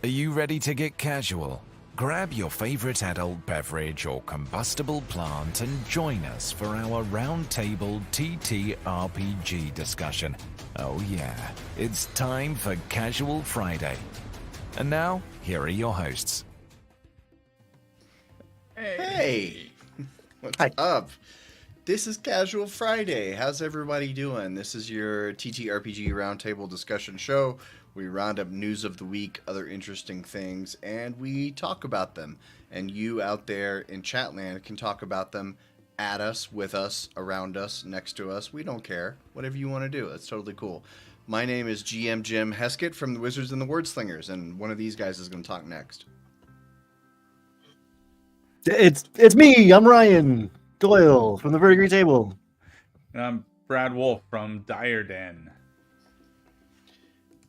Are you ready to get casual? Grab your favorite adult beverage or combustible plant and join us for our roundtable TTRPG discussion. Oh yeah, it's time for Casual Friday. And now, here are your hosts. Hey, what's Hi. up? This is Casual Friday. How's everybody doing? This is your TTRPG Roundtable discussion show. We round up news of the week, other interesting things, and we talk about them. And you out there in Chatland can talk about them at us, with us, around us, next to us. We don't care. Whatever you want to do. That's totally cool. My name is GM Jim Heskett from the Wizards and the Wordslingers, and one of these guys is going to talk next. It's me. I'm Ryan Doyle from the Verdigris Table. And I'm Brad Wolf from Dire Den.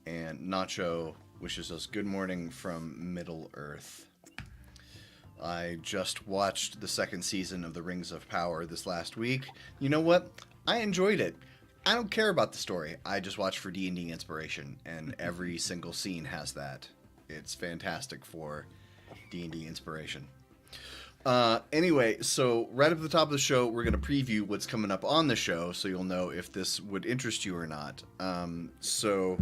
And Nacho wishes us good morning from Middle Earth. I just watched the second season of The Rings of Power this last week. You know what? I enjoyed it. I don't care about the story. I just watch for D&D inspiration, and every single scene has that. It's fantastic for D&D inspiration. Anyway, so right up at the top of the show, we're going to preview what's coming up on the show, so you'll know if this would interest you or not. So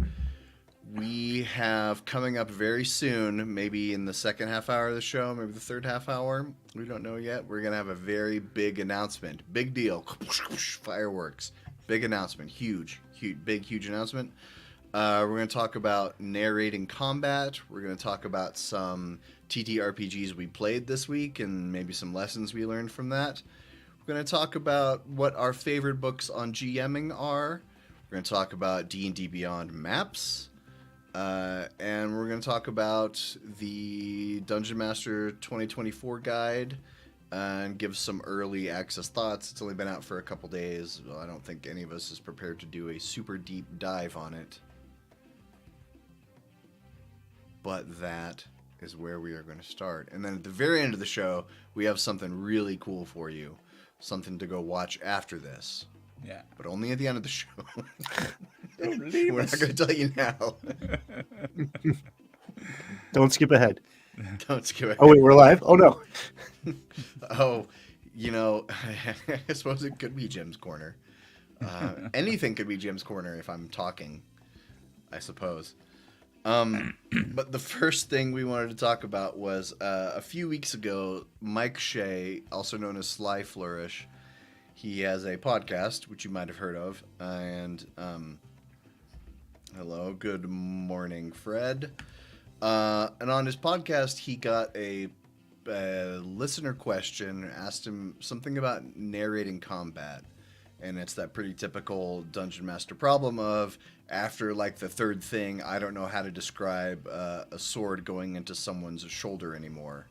we have coming up very soon, maybe in the second half hour of the show, maybe the third half hour, we don't know yet, we're going to have a very big announcement. Big deal. Fireworks. Big announcement. Huge announcement. We're going to talk about narrating combat. We're going to talk about some TTRPGs we played this week and maybe some lessons we learned from that. We're going to talk about what our favorite books on GMing are. We're going to talk about D&D Beyond maps. And we're going to talk about the Dungeon Master 2024 guide and give some early access thoughts. It's only been out for a couple days. Well, I don't think any of us is prepared to do a super deep dive on it. But that is where we are going to start. And then at the very end of the show, we have something really cool for you. Something to go watch after this. Yeah. But only at the end of the show. Don't leave We're us. not going to tell you now. Don't skip ahead. Don't skip it. Oh wait, we're live. Oh no. Oh, you know, I suppose it could be Jim's Corner. Anything could be Jim's Corner if I'm talking, I suppose. But the first thing we wanted to talk about was a few weeks ago, Mike Shea, also known as Sly Flourish, he has a podcast, which you might have heard of. And hello, good morning, Fred. And on his podcast, he got a listener question, asked him something about narrating combat. And it's that pretty typical Dungeon Master problem of, after like the third thing, I don't know how to describe a sword going into someone's shoulder anymore.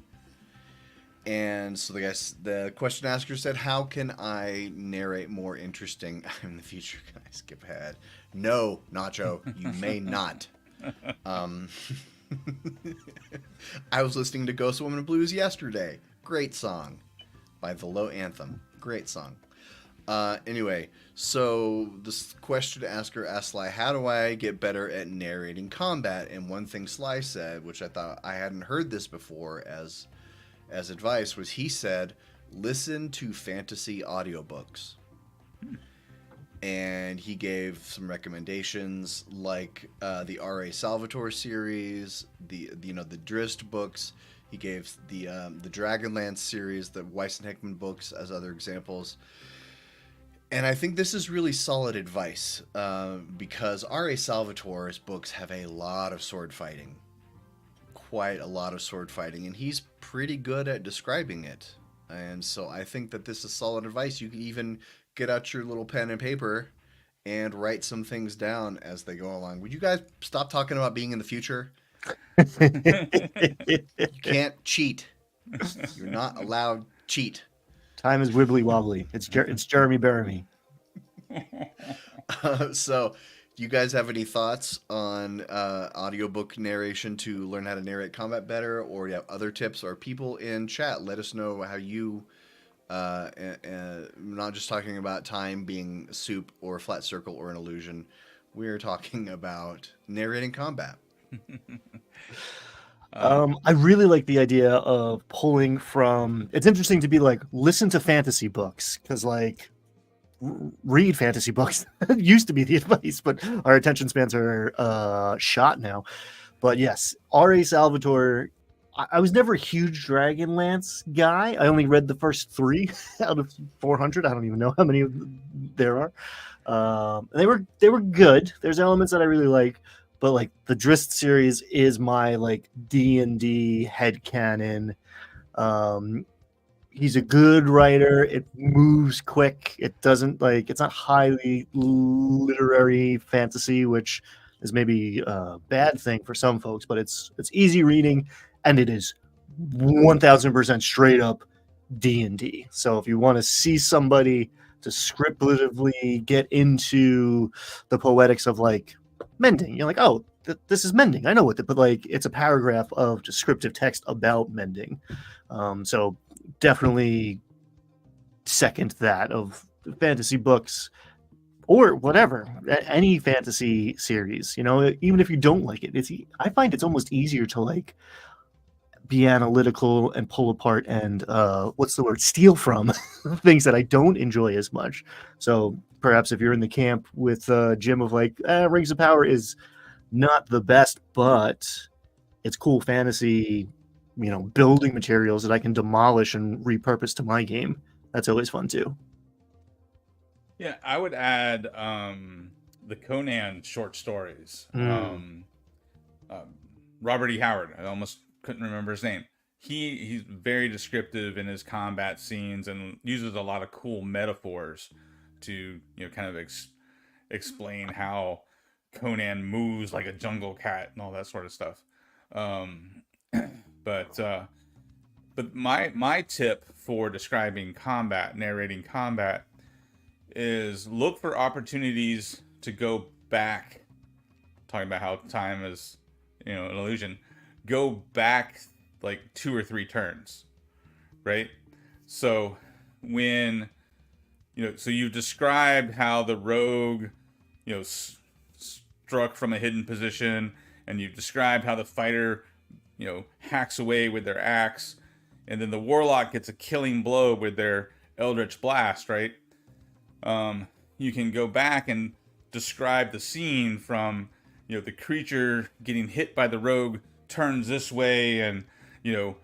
And so the question asker said, how can I narrate more interesting? In the future, can I skip ahead? No, Nacho, you may not. I was listening to Ghost Woman Blues yesterday. Great song by The Low Anthem. Great song. Anyway, so this question asker asked Sly, how do I get better at narrating combat? And one thing Sly said, which I thought I hadn't heard this before as advice, was he said, listen to fantasy audiobooks. And he gave some recommendations like the R.A. Salvatore series, the Drizzt books. He gave the Dragonlance series, the Weiss and Hickman books as other examples. And I think this is really solid advice because R.A. Salvatore's books have a lot of sword fighting. Quite a lot of sword fighting. And he's pretty good at describing it. And so I think that this is solid advice. You can even get out your little pen and paper and write some things down as they go along. Would you guys stop talking about being in the future? You can't cheat. You're not allowed cheat. Time is wibbly wobbly. It's Jeremy Bearimy. So, do you guys have any thoughts on audiobook narration to learn how to narrate combat better, or you have other tips? Or people in chat, let us know how you, not just talking about time being soup or a flat circle or an illusion. We're talking about narrating combat. I really like the idea of pulling from. It's interesting to be like, listen to fantasy books because, like, read fantasy books used to be the advice, but our attention spans are shot now. But yes, R.A. Salvatore. I was never a huge Dragonlance guy. I only read the first 3 out of 400. I don't even know how many there are. They were good. There's elements that I really like, but like the Drizzt series is my like D&D headcanon. He's a good writer. It moves quick. It doesn't like it's not highly literary fantasy, which is maybe a bad thing for some folks, but it's easy reading and it is 1000% straight up D&D. So if you want to see somebody descriptively get into the poetics of like mending, you're like, oh, this is mending. I know what, but like it's a paragraph of descriptive text about mending. So definitely second that of fantasy books or whatever, any fantasy series, you know, even if you don't like it, I find it's almost easier to like be analytical and pull apart and steal from things that I don't enjoy as much. So perhaps if you're in the camp with Jim of like Rings of Power is not the best, but it's cool fantasy, you know, building materials that I can demolish and repurpose to my game. That's always fun too. Yeah, I would add the Conan short stories. Robert E. Howard. I almost couldn't remember his name. He's very descriptive in his combat scenes and uses a lot of cool metaphors to, you know, kind of explain how Conan moves like a jungle cat and all that sort of stuff. But my tip for describing combat, narrating combat, is look for opportunities to go back. Talking about how time is, you know, an illusion. Go back like 2 or 3 turns, right? So when, you know, so you've described how the rogue, you know, struck from a hidden position, and you've described how the fighter, you know, hacks away with their axe, and then the warlock gets a killing blow with their eldritch blast, right? You can go back and describe the scene from, you know, the creature getting hit by the rogue turns this way and, you know,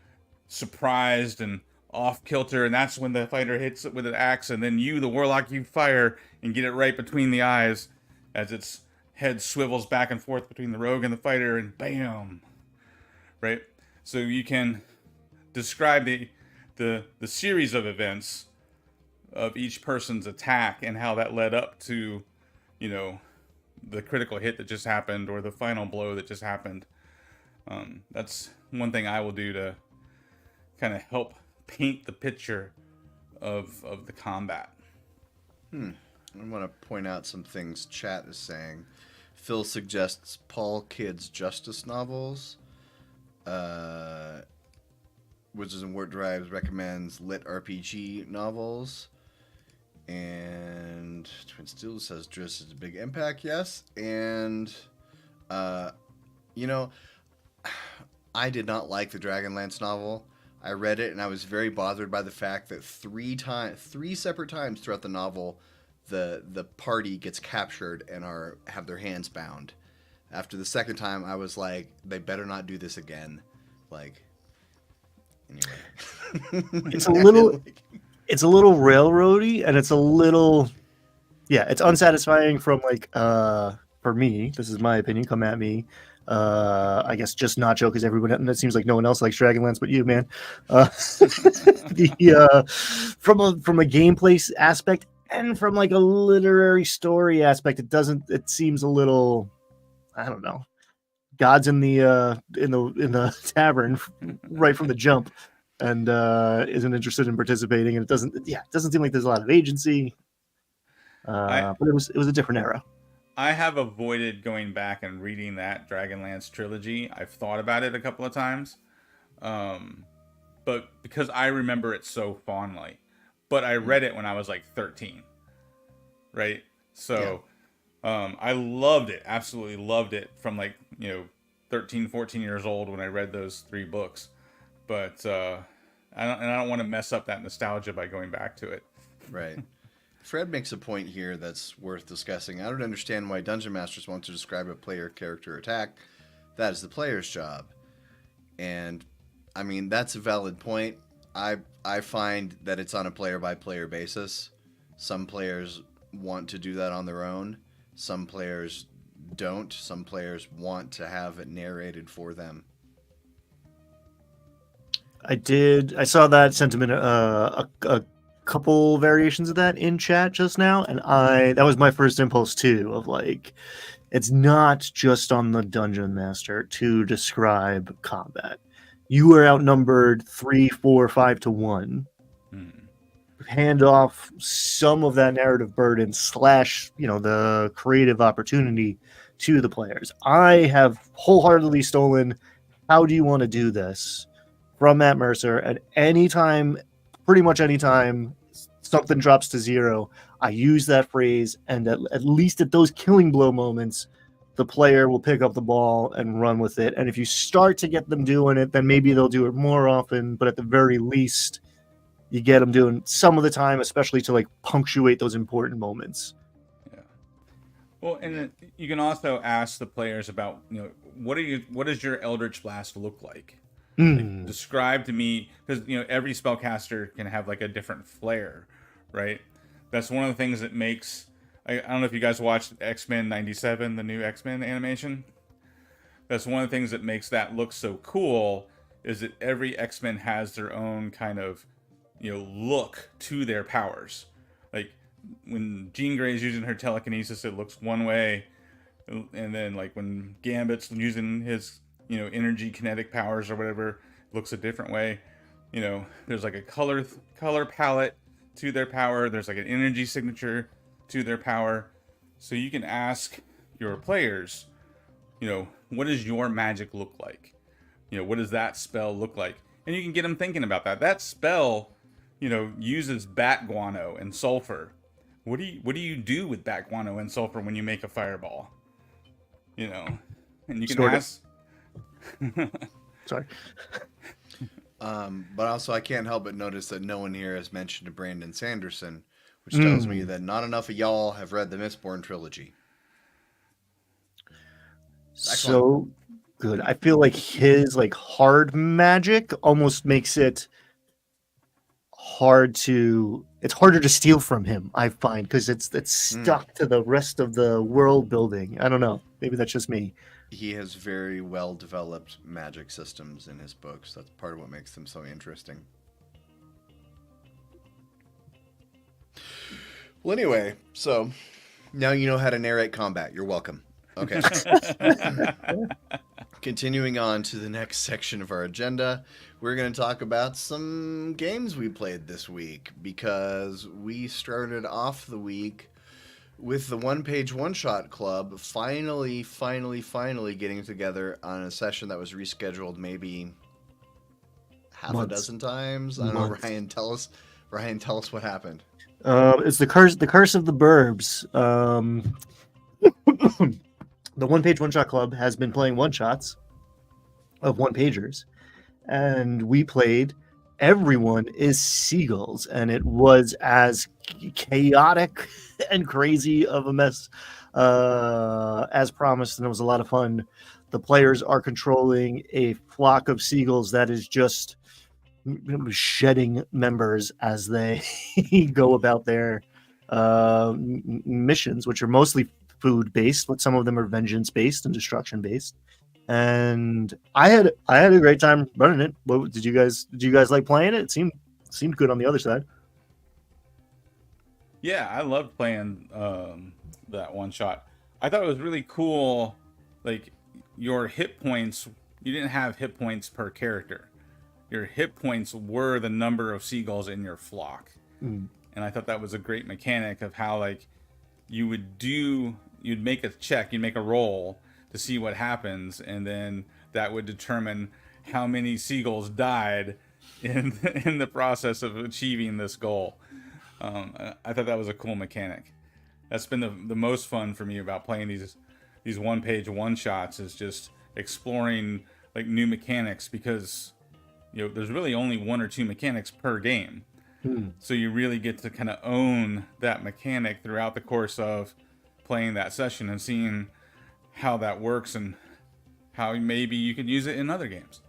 surprised and off kilter, and that's when the fighter hits it with an axe, and then you, the warlock, you fire and get it right between the eyes as its head swivels back and forth between the rogue and the fighter, and bam, right? So you can describe the series of events of each person's attack and how that led up to, you know, the critical hit that just happened or the final blow that just happened. That's one thing I will do to kind of help paint the picture of the combat. I want to point out some things chat is saying. Phil suggests Paul Kidd's Justice novels. Wizards and Warp Drives recommends lit RPG novels. And Twin Steel says Drizzt is a big impact, yes. And, you know, I did not like the Dragonlance novel. I read it and I was very bothered by the fact that 3 separate times throughout the novel, the party gets captured and have their hands bound. After the second time, I was like, they better not do this again. Like, anyway, it's a little railroady, and it's a little, yeah, it's unsatisfying from like for me. This is my opinion. Come at me. I guess just Nacho, because everyone, it seems like no one else likes Dragonlance but you, man. From a gameplay aspect and from like a literary story aspect, it seems a little, I don't know, God's in the tavern right from the jump, and isn't interested in participating, and it doesn't seem like there's a lot of agency. But it was a different era. I have avoided going back and reading that Dragonlance trilogy. I've thought about it a couple of times, but because I remember it so fondly. But I read it when I was like 13, right? So I loved it, absolutely loved it from like, you know, 13, 14 years old when I read those 3 books. But I don't want to mess up that nostalgia by going back to it. Right. Fred makes a point here that's worth discussing. I don't understand why dungeon masters want to describe a player character attack. That is the player's job. And I mean, that's a valid point. I find that it's on a player by player basis. Some players want to do that on their own. Some players don't. Some players want to have it narrated for them. I saw that sentiment, a couple variations of that in chat just now, and that was my first impulse too, of like, it's not just on the dungeon master to describe combat. You are outnumbered 3, 4, 5 to 1. Hand off some of that narrative burden / the creative opportunity to the players. I have wholeheartedly stolen how do you want to do this from Matt Mercer at any time, pretty much any time something drops to 0. I use that phrase, and at least at those killing blow moments, the player will pick up the ball and run with it. And if you start to get them doing it, then maybe they'll do it more often, but at the very least, you get them doing some of the time, especially to like punctuate those important moments. Yeah. Well, and then you can also ask the players about, what does your Eldritch Blast look like? Like, describe to me, because every spellcaster can have like a different flair, right? That's one of the things that makes. I don't know if you guys watched X-Men 97, the new X-Men animation. That's one of the things that makes that look so cool, is that every X-Men has their own kind of, look to their powers. Like when Jean Grey's using her telekinesis, it looks one way, and then like when Gambit's using his, energy kinetic powers or whatever, it looks a different way. There's like a color palette to their power. There's like an energy signature to their power. So you can ask your players, what does your magic look like? What does that spell look like? And you can get them thinking about that. That spell, uses bat guano and sulfur. What do you do with bat guano and sulfur when you make a fireball? And you can ask. Sorry. But also I can't help but notice that no one here has mentioned Brandon Sanderson, which tells me that not enough of y'all have read the Mistborn trilogy. So good. I feel like his like hard magic almost makes it it's harder to steal from him, I find, because it's stuck to the rest of the world building. I don't know. Maybe that's just me. He has very well developed magic systems in his books. That's part of what makes them so interesting. Well, anyway, so now you know how to narrate combat. You're welcome. Okay. Continuing on to the next section of our agenda, we're going to talk about some games we played this week, because we started off the week with the One-Page One-Shot Club finally getting together on a session that was rescheduled maybe half a dozen times. I don't know, Ryan, tell us what happened. It's the curse of the burbs. The One-Page One-Shot Club has been playing one-shots of one-pagers, and we played Everyone is Seagulls, and it was as chaotic and crazy of a mess as promised, and it was a lot of fun. The players are controlling a flock of seagulls that is just shedding members as they go about their missions, which are mostly food-based, but some of them are vengeance-based and destruction-based. And I had a great time running it. What did you guys like playing it? It seemed good on the other side. Yeah, I loved playing that one shot. I thought it was really cool. Like, your hit points, you didn't have hit points per character. Your hit points were the number of seagulls in your flock. And I thought that was a great mechanic of how, like, you'd make a check, you'd make a roll to see what happens, and then that would determine how many seagulls died in the process of achieving this goal. I thought that was a cool mechanic. That's been the most fun for me about playing these one-page one-shots, is just exploring like new mechanics, because there's really only one or two mechanics per game. So you really get to kind of own that mechanic throughout the course of playing that session and seeing how that works and how maybe you could use it in other games.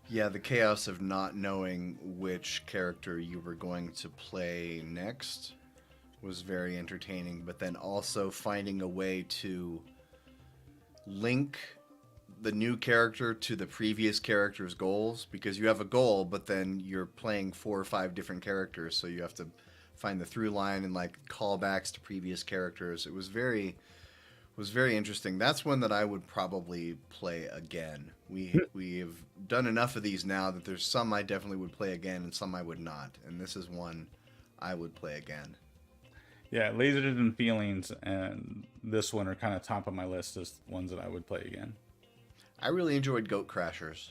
Yeah, the chaos of not knowing which character you were going to play next was very entertaining, but then also finding a way to link the new character to the previous character's goals, because you have a goal, but then you're playing 4 or 5 different characters, so you have to find the through line and like callbacks to previous characters. It was very interesting. That's one that I would probably play again. We have done enough of these now that there's some I definitely would play again and some I would not, and this is one I would play again. Yeah, Lasers and Feelings and this one are kind of top of my list as ones that I would play again. I really enjoyed Goat Crashers.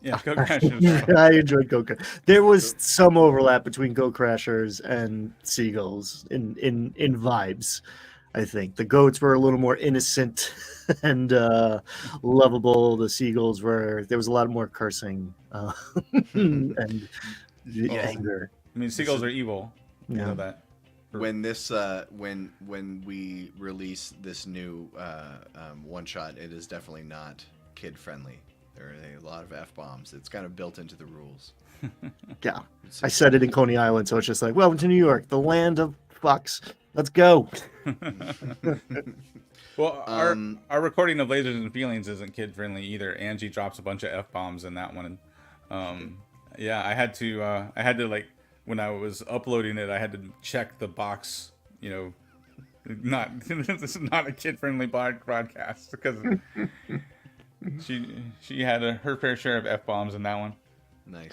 Yeah, Goat Crashers. I enjoyed Goat Crashers. There was some overlap between Goat Crashers and Seagulls in vibes. I think the goats were a little more innocent and lovable. The seagulls there was a lot more cursing and anger. I mean, seagulls are evil. You Yeah. know that. When this when we release this new one shot, it is definitely not kid friendly. There are a lot of F-bombs. It's kind of built into the rules. Yeah, I said it in Coney Island, so it's just like, welcome to New York, the land of fucks. Let's go. Well, our recording of Lasers and Feelings isn't kid friendly either. Angie drops a bunch of F-bombs in that one. Yeah, I had to like, when I was uploading it, I had to check the box, not this is not a kid friendly broadcast, because she had her fair share of F-bombs in that one. Nice.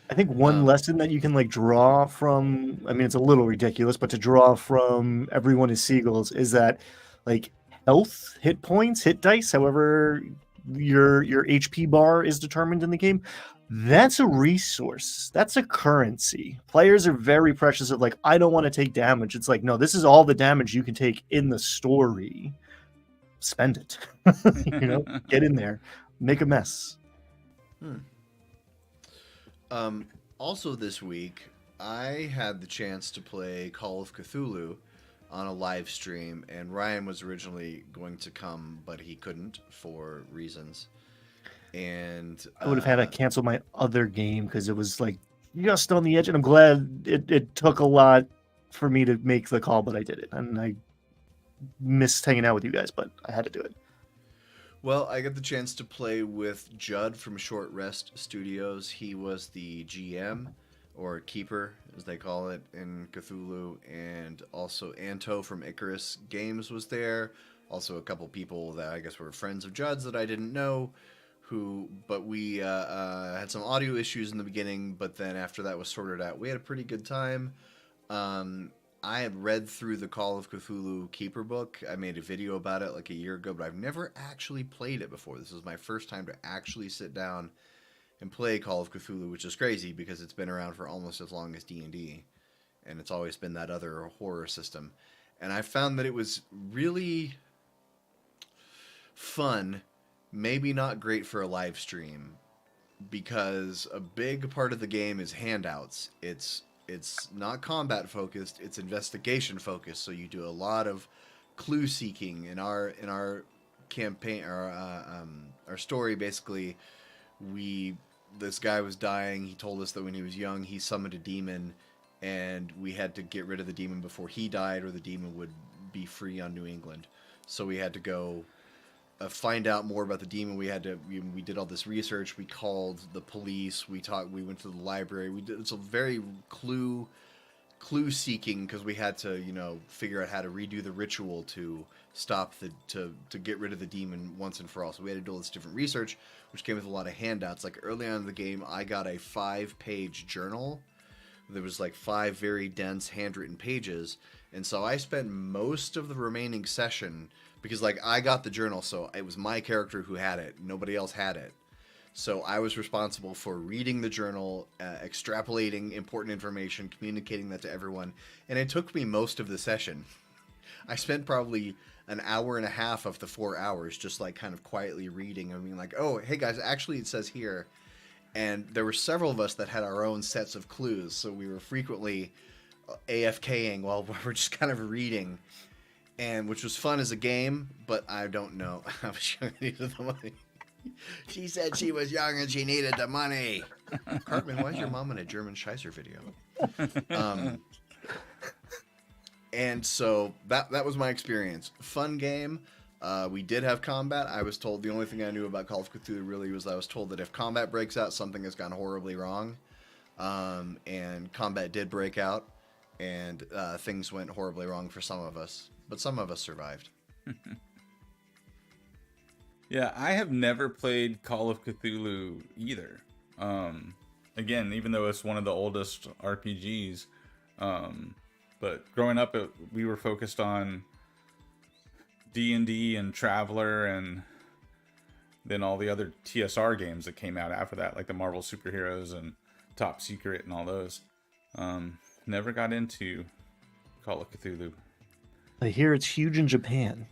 I think one lesson that you can like draw from, I mean, it's a little ridiculous, but to draw from Everyone is Seagulls is that like health, hit points, hit dice, however your HP bar is determined in the game, that's a resource. That's a currency. Players are very precious of like, I don't want to take damage. It's like, no, this is all the damage you can take in the story. Spend it. Get in there, make a mess. Also this week, I had the chance to play Call of Cthulhu on a live stream, and Ryan was originally going to come, but he couldn't for reasons. And I would have had to cancel my other game because it was like just on the edge, and I'm glad it took a lot for me to make the call, but I did it, and I missed hanging out with you guys, but I had to do it. Well, I got the chance to play with Judd from Short Rest Studios. He was the GM, or Keeper, as they call it, in Cthulhu, and also Anto from Icarus Games was there. Also a couple people that I guess were friends of Judd's that I didn't know, but we had some audio issues in the beginning, but then after that was sorted out, we had a pretty good time. I had read through the Call of Cthulhu Keeper book. I made a video about it like a year ago, but I've never actually played it before. This was my first time to actually sit down and play Call of Cthulhu, which is crazy because it's been around for almost as long as D&D, and it's always been that other horror system. And I found that it was really fun, maybe not great for a live stream, because a big part of the game is handouts. It's not combat focused, it's investigation focused. So you do a lot of clue seeking. In our campaign, our story, basically, this guy was dying. He told us that when he was young, he summoned a demon, and we had to get rid of the demon before he died, or the demon would be free on New England. So we had to go find out more about the demon. We did all this research. We called the police. We went to the library. It's a very clue seeking, because we had to figure out how to redo the ritual to stop to get rid of the demon once and for all. So we had to do all this different research, which came with a lot of handouts. Like early on in the game, I got a 5-page journal. There was like 5 very dense handwritten pages, and so I spent most of the remaining session, because like I got the journal, so it was my character who had it. Nobody else had it. So I was responsible for reading the journal, extrapolating important information, communicating that to everyone. And it took me most of the session. I spent probably an hour and a half of the 4 hours just like kind of quietly reading and being like, oh, hey guys, actually it says here. And there were several of us that had our own sets of clues, so we were frequently AFKing while we're just kind of reading, and which was fun as a game, but I don't know how much I needed the money. She said she was young and she needed the money. Cartman, why is your mom in a German Scheißer video? And so that was my experience. Fun game. We did have combat. I was told the only thing I knew about Call of Cthulhu really was I was told that if combat breaks out, something has gone horribly wrong. And combat did break out, and things went horribly wrong for some of us. But some of us survived. Yeah, I have never played Call of Cthulhu either. Again, even though it's one of the oldest RPGs, but growing up, we were focused on D&D and Traveler, and then all the other TSR games that came out after that, like the Marvel Superheroes and Top Secret and all those. Never got into Call of Cthulhu. I hear it's huge in Japan.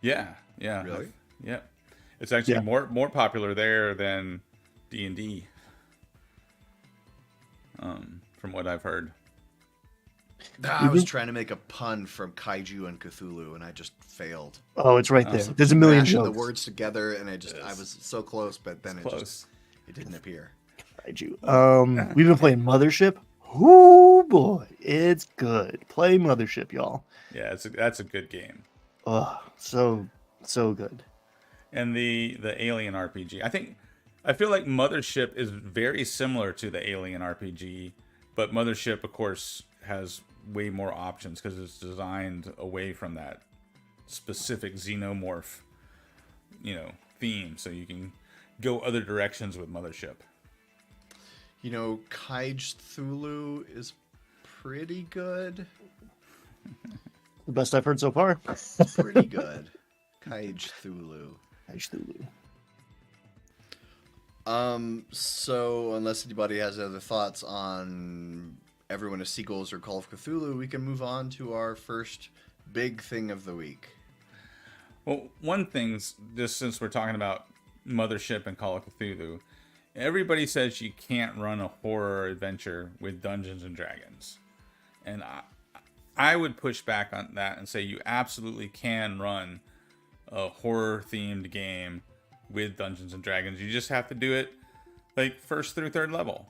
Yeah. Really? Yeah. It's actually more popular there than D&D. From what I've heard. I was trying to make a pun from Kaiju and Cthulhu, and I just failed. Oh, it's right there. There's a million Mashing jokes. the words together, and I was so close, but then it didn't appear. Kaiju. We've been playing Mothership. Oh boy, it's good. Play Mothership, y'all. Yeah, that's a good game. Oh, so good. And the Alien RPG. I feel like Mothership is very similar to the Alien RPG, but Mothership, of course, has way more options because it's designed away from that specific xenomorph, theme. So you can go other directions with Mothership. Kaiju Cthulhu is pretty good. The best I've heard so far. Pretty good. Kaiju Cthulhu. Kaiju Cthulhu. So unless anybody has other thoughts on Everyone is Seagulls or Call of Cthulhu, we can move on to our first big thing of the week. Well, one thing, just since we're talking about Mothership and Call of Cthulhu, everybody says you can't run a horror adventure with Dungeons and Dragons. And I would push back on that and say you absolutely can run a horror-themed game with Dungeons and Dragons. You just have to do it like first through third level.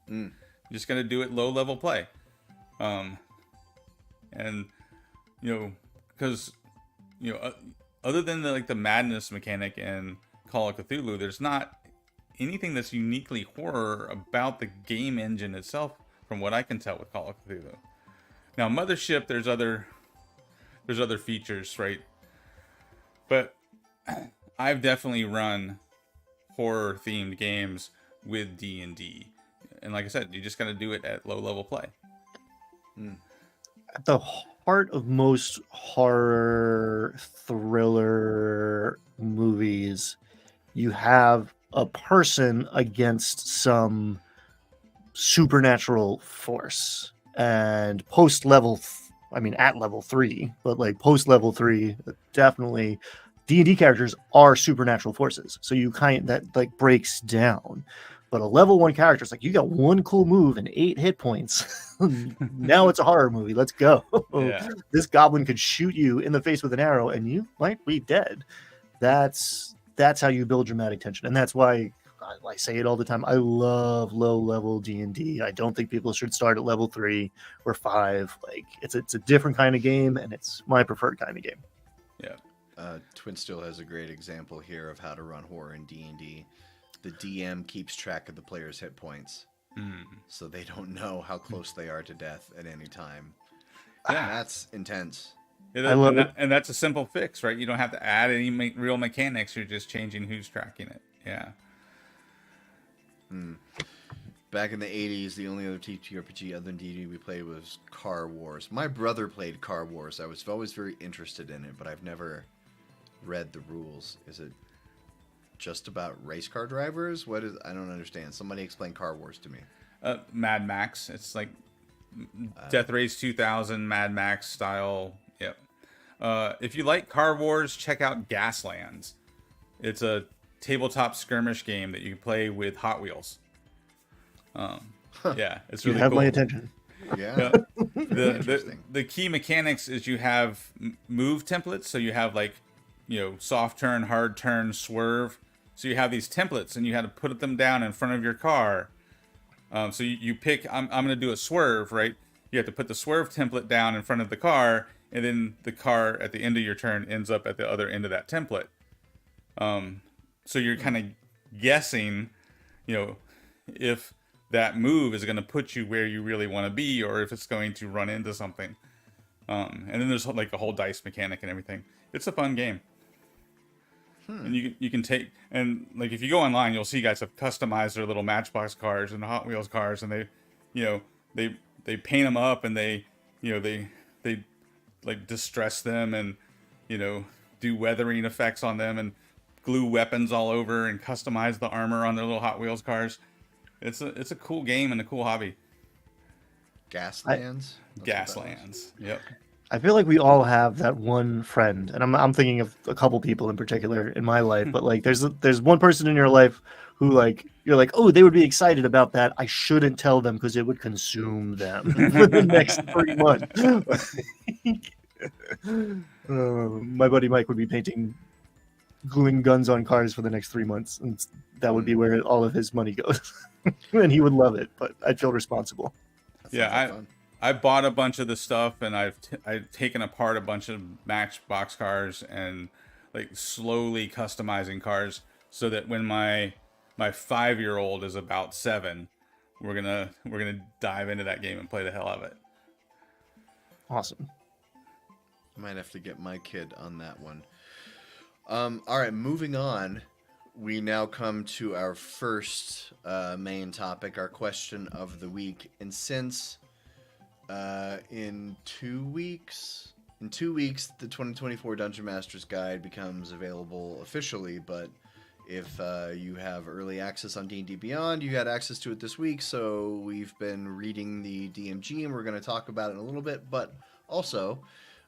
You're just gonna do it low level play, and because other than the madness mechanic in Call of Cthulhu, there's not anything that's uniquely horror about the game engine itself, from what I can tell with Call of Cthulhu. Now, Mothership, there's other features, right? But I've definitely run horror-themed games with D&D. And like I said, you just got to do it at low-level play. At the heart of most horror thriller movies, you have a person against some supernatural force. And at level 3, but post level 3, definitely D&D characters are supernatural forces. So that breaks down. But a level 1 character is you got one cool move and 8 hit points. Now it's a horror movie. Let's go. Yeah. This goblin could shoot you in the face with an arrow and you might be dead. That's how you build dramatic tension. And that's why I say it all the time. I love low level D&D. I don't think people should start at level 3 or 5. It's a different kind of game, and it's my preferred kind of game. Yeah. Twin Steel has a great example here of how to run horror in D&D. The DM keeps track of the player's hit points, so they don't know how close they are to death at any time. Yeah. That's intense. Yeah, I love it. And that's a simple fix, right? You don't have to add any real mechanics. You're just changing who's tracking it. Yeah. Back in the 80s, the only other TTRPG other than D&D we played was Car Wars. My brother played Car Wars. I was always very interested in it, but I've never read the rules. Is it just about race car drivers? I don't understand. Somebody explain Car Wars to me. Mad Max. It's like Death Race 2000 Mad Max style. Yep. If you like Car Wars, check out Gaslands. It's a tabletop skirmish game that you can play with Hot Wheels. Yeah, it's You really have cool. my attention. Yeah. The key mechanics is you have move templates. So you have like, soft turn, hard turn, swerve. So you have these templates and you had to put them down in front of your car. So you pick, I'm going to do a swerve, right? You have to put the swerve template down in front of the car, and then the car at the end of your turn ends up at the other end of that template. So you're kind of guessing, if that move is going to put you where you really want to be, or if it's going to run into something. And then there's like a whole dice mechanic and everything. It's a fun game. And you can take, and like if you go online, you'll see guys have customized their little Matchbox cars and Hot Wheels cars, and they paint them up, and they like distress them, and do weathering effects on them, and glue weapons all over, and customize the armor on their little Hot Wheels cars. It's a cool game and a cool hobby. Gaslands. Gaslands. Yep. I feel like we all have that one friend, and I'm thinking of a couple people in particular in my life, but like there's one person in your life who like you're like, oh, they would be excited about that. I shouldn't tell them because it would consume them for the next 3 months. My buddy Mike would be gluing guns on cars for the next 3 months, and that would be where all of his money goes. And he would love it, but I'd feel responsible. I bought a bunch of the stuff, and I've taken apart a bunch of Matchbox cars and like slowly customizing cars so that when my 5-year-old is about 7, we're gonna dive into that game and play the hell out of it. Awesome. I might have to get my kid on that one. All right, moving on. We now come to our first main topic, our question of the week. And since in 2 weeks, the 2024 Dungeon Masters Guide becomes available officially, but if you have early access on D&D Beyond, you had access to it this week, so we've been reading the DMG, and we're going to talk about it in a little bit, but also,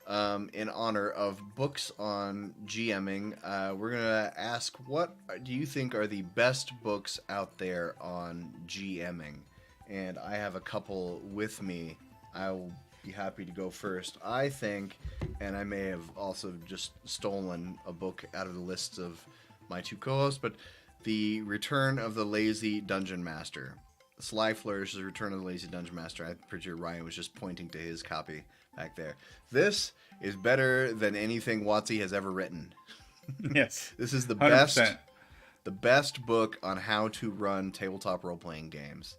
in honor of books on GMing, we're going to ask, what do you think are the best books out there on GMing? And I have a couple with me. I'll be happy to go first. I think, and I may have also just stolen a book out of the list of my two co-hosts, but The Return of the Lazy Dungeon Master. Sly Flourish's Return of the Lazy Dungeon Master. I'm pretty sure Ryan was just pointing to his copy back there. This is better than anything WotC has ever written. Yes. This is the 100%. best book on how to run tabletop role-playing games.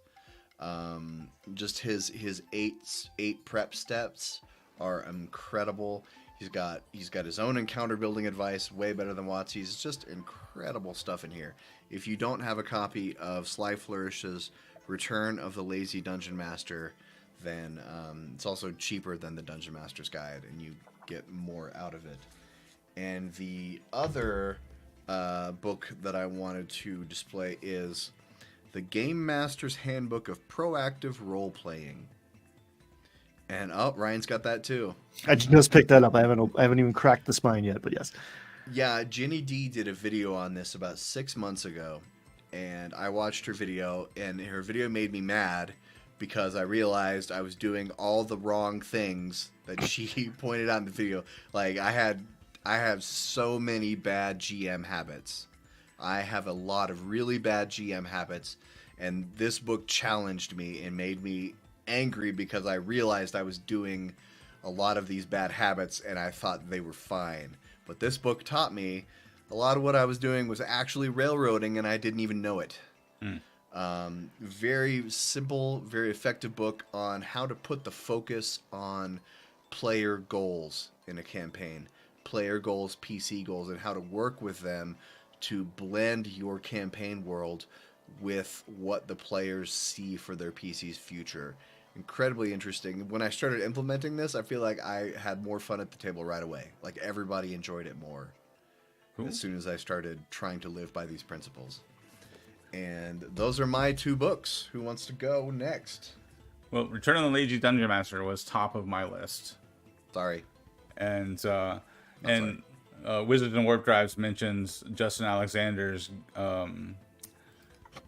Just his eight prep steps are incredible. He's got his own encounter building advice, way better than WotC's. It's just incredible stuff in here. If you don't have a copy of Sly Flourish's Return of the Lazy Dungeon Master, then it's also cheaper than the Dungeon Master's Guide, and you get more out of it. And the other book that I wanted to display is The Game Master's Handbook of Proactive Role-Playing. And Ryan's got that too. I just picked that up. I haven't even cracked the spine yet, but yes. Yeah, Ginny D did a video on this about 6 months ago, and I watched her video, and her video made me mad because I realized I was doing all the wrong things that she pointed out in the video. Like, I have so many bad GM habits. I have a lot of really bad GM habits, and this book challenged me and made me angry because I realized I was doing a lot of these bad habits and I thought they were fine. But this book taught me a lot of what I was doing was actually railroading, and I didn't even know it. Very simple, very effective book on how to put the focus on player goals in a campaign. Player goals, PC goals, and how to work with them to blend your campaign world with what the players see for their PC's future. Incredibly interesting. When I started implementing this, I feel like I had more fun at the table right away. Like, everybody enjoyed it more. Cool. As soon as I started trying to live by these principles. And those are my two books. Who wants to go next? Well, Return of the Lazy Dungeon Master was top of my list. Sorry. and Wizards and Warp Drives mentions Justin Alexander's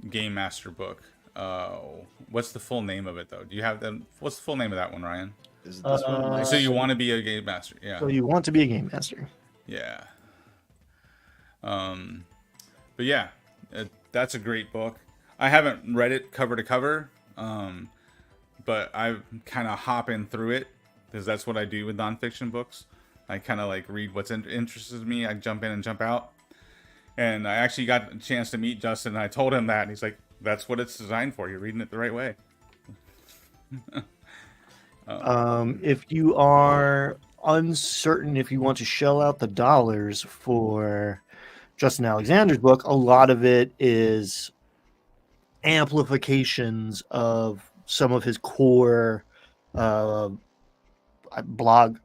Game Master book. What's the full name of it though? Do you have them? What's the full name of that one, Ryan? Is it this one? So you want to be a game master? Yeah. So you want to be a game master? Yeah. But yeah, that's a great book. I haven't read it cover to cover, but I'm kind of hopping through it because that's what I do with nonfiction books. I kind of like read what's interested me. I jump in and jump out. And I actually got a chance to meet Justin, and I told him that, and he's like, "That's what it's designed for. You're reading it the right way." If you are uncertain if you want to shell out the dollars for Justin Alexander's book, a lot of it is amplifications of some of his core blog,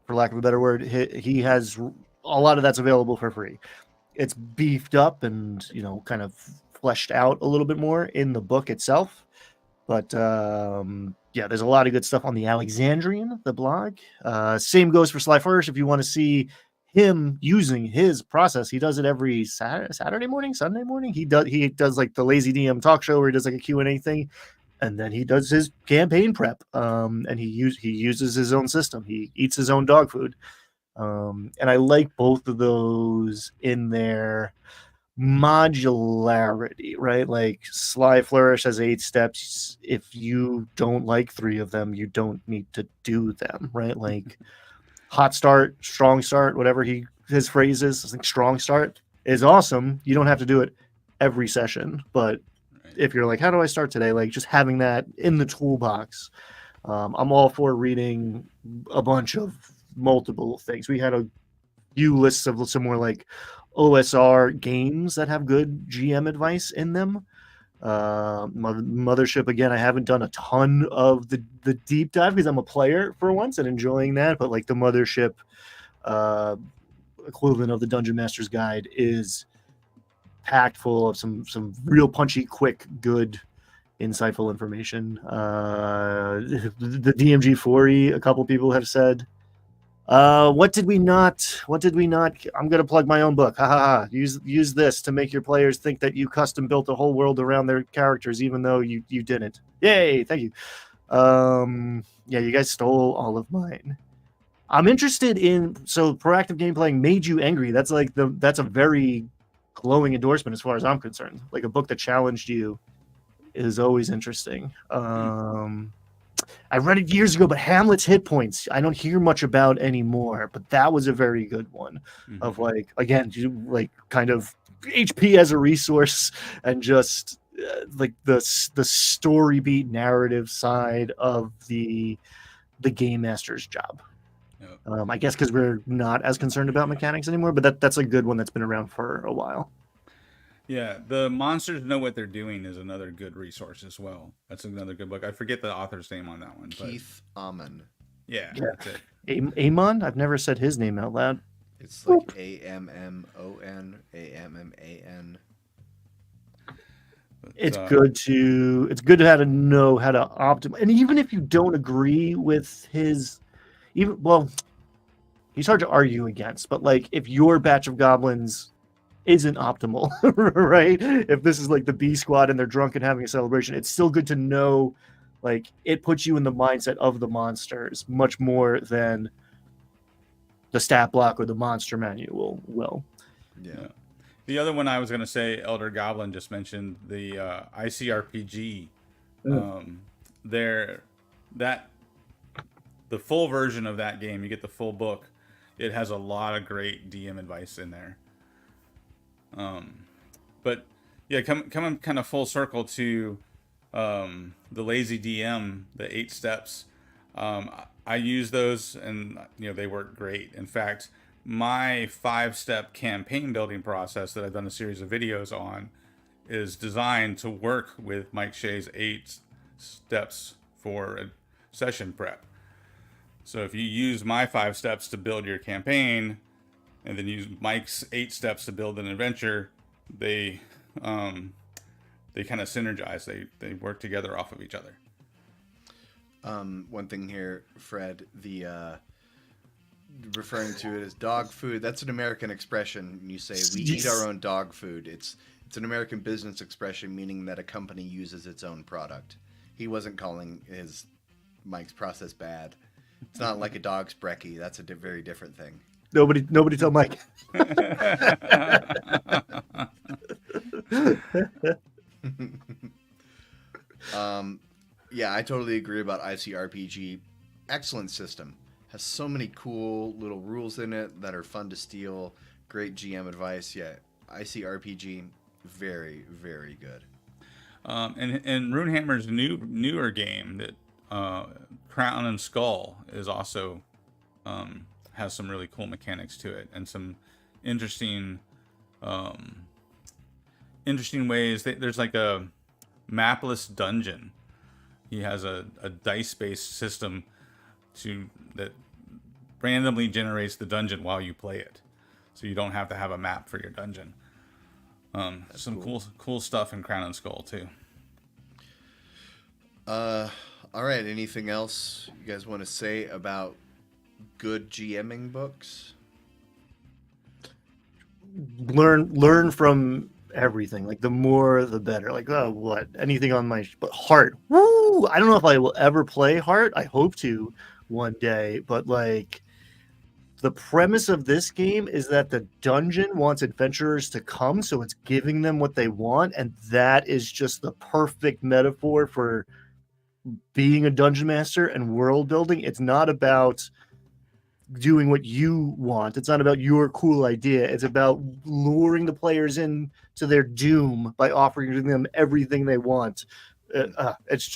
for lack of a better word. He has a lot of that's available for free. It's beefed up and, you know, kind of fleshed out a little bit more in the book itself. But yeah, there's a lot of good stuff on the Alexandrian, the blog. Same goes for Sly Flourish. If you want to see him using his process, he does it every Saturday morning, Sunday morning. He does like the Lazy DM talk show where he does like a Q&A thing, and then he does his campaign prep. And he uses his own system. He eats his own dog food. And I like both of those in their modularity, right? Like Sly Flourish has 8 steps. If you don't like 3 of them, you don't need to do them, right? Like hot start, strong start, whatever his phrase is. I think strong start is awesome. You don't have to do it every session, but if you're like, how do I start today? Like just having that in the toolbox. I'm all for reading a bunch of multiple things. We had a few lists of some more like OSR games that have good GM advice in them. Mothership, again, I haven't done a ton of the deep dive because I'm a player for once and enjoying that, but like the Mothership equivalent of the Dungeon Master's Guide is packed full of some real punchy, quick, good, insightful information. The DMG4E, a couple people have said, what did we not? I'm going to plug my own book. Ha ha ha. Use this to make your players think that you custom built a whole world around their characters, even though you didn't. Yay. Thank you. Yeah, you guys stole all of mine. I'm interested in, so proactive game playing made you angry. That's like that's a very glowing endorsement as far as I'm concerned. Like a book that challenged you is always interesting. I read it years ago, but Hamlet's Hit Points, I don't hear much about anymore, but that was a very good one. Mm-hmm. Of like, again, like kind of HP as a resource and just like the story beat narrative side of the game master's job. Yep. I guess because we're not as concerned about mechanics anymore, but that's a good one that's been around for a while. Yeah, The Monsters Know What They're Doing is another good resource as well. That's another good book. I forget the author's name on that one. Keith Amon. Yeah, that's it. Amon? I've never said his name out loud. It's like Ammon, Amman. It's good to how to know how to optimize. And even if you don't agree with his, he's hard to argue against. But like, if your batch of goblins isn't optimal, right? If this is like the B squad and they're drunk and having a celebration, it's still good to know, like, it puts you in the mindset of the monsters much more than the stat block or the monster manual will. Yeah. The other one I was going to say, Elder Goblin just mentioned, the ICRPG. The full version of that game, you get the full book. It has a lot of great DM advice in there. But yeah, coming kind of full circle to the Lazy DM, the 8 steps. I use those, and they work great. In fact, my 5-step campaign building process that I've done a series of videos on is designed to work with Mike Shea's 8 steps for a session prep. So if you use my 5 steps to build your campaign, and then use Mike's 8 steps to build an adventure, they kind of synergize. They work together off of each other. One thing here, Fred, referring to it as dog food. That's an American expression. You say we eat our own dog food. It's an American business expression, meaning that a company uses its own product. He wasn't calling Mike's process bad. It's not like a dog's brekkie. That's a very different thing. Nobody tell Mike. Yeah, I totally agree about ICRPG. Excellent system. Has so many cool little rules in it that are fun to steal. Great GM advice. Yeah, ICRPG, very, very good. And Runehammer's newer game that Crown and Skull is also has some really cool mechanics to it and some interesting ways. There's like a mapless dungeon. He has a dice-based system that randomly generates the dungeon while you play it, so you don't have to have a map for your dungeon. Some cool stuff in Crown and Skull too. All right. Anything else you guys want to say about good GMing books? Learn from everything. Like the more, the better. Like what? Anything on my but Heart. Woo! I don't know if I will ever play Heart. I hope to one day, but like. The premise of this game is that the dungeon wants adventurers to come, so it's giving them what they want, and that is just the perfect metaphor for being a dungeon master and world building. It's not about doing what you want. It's not about your cool idea. It's about luring the players in to their doom by offering them everything they want. It's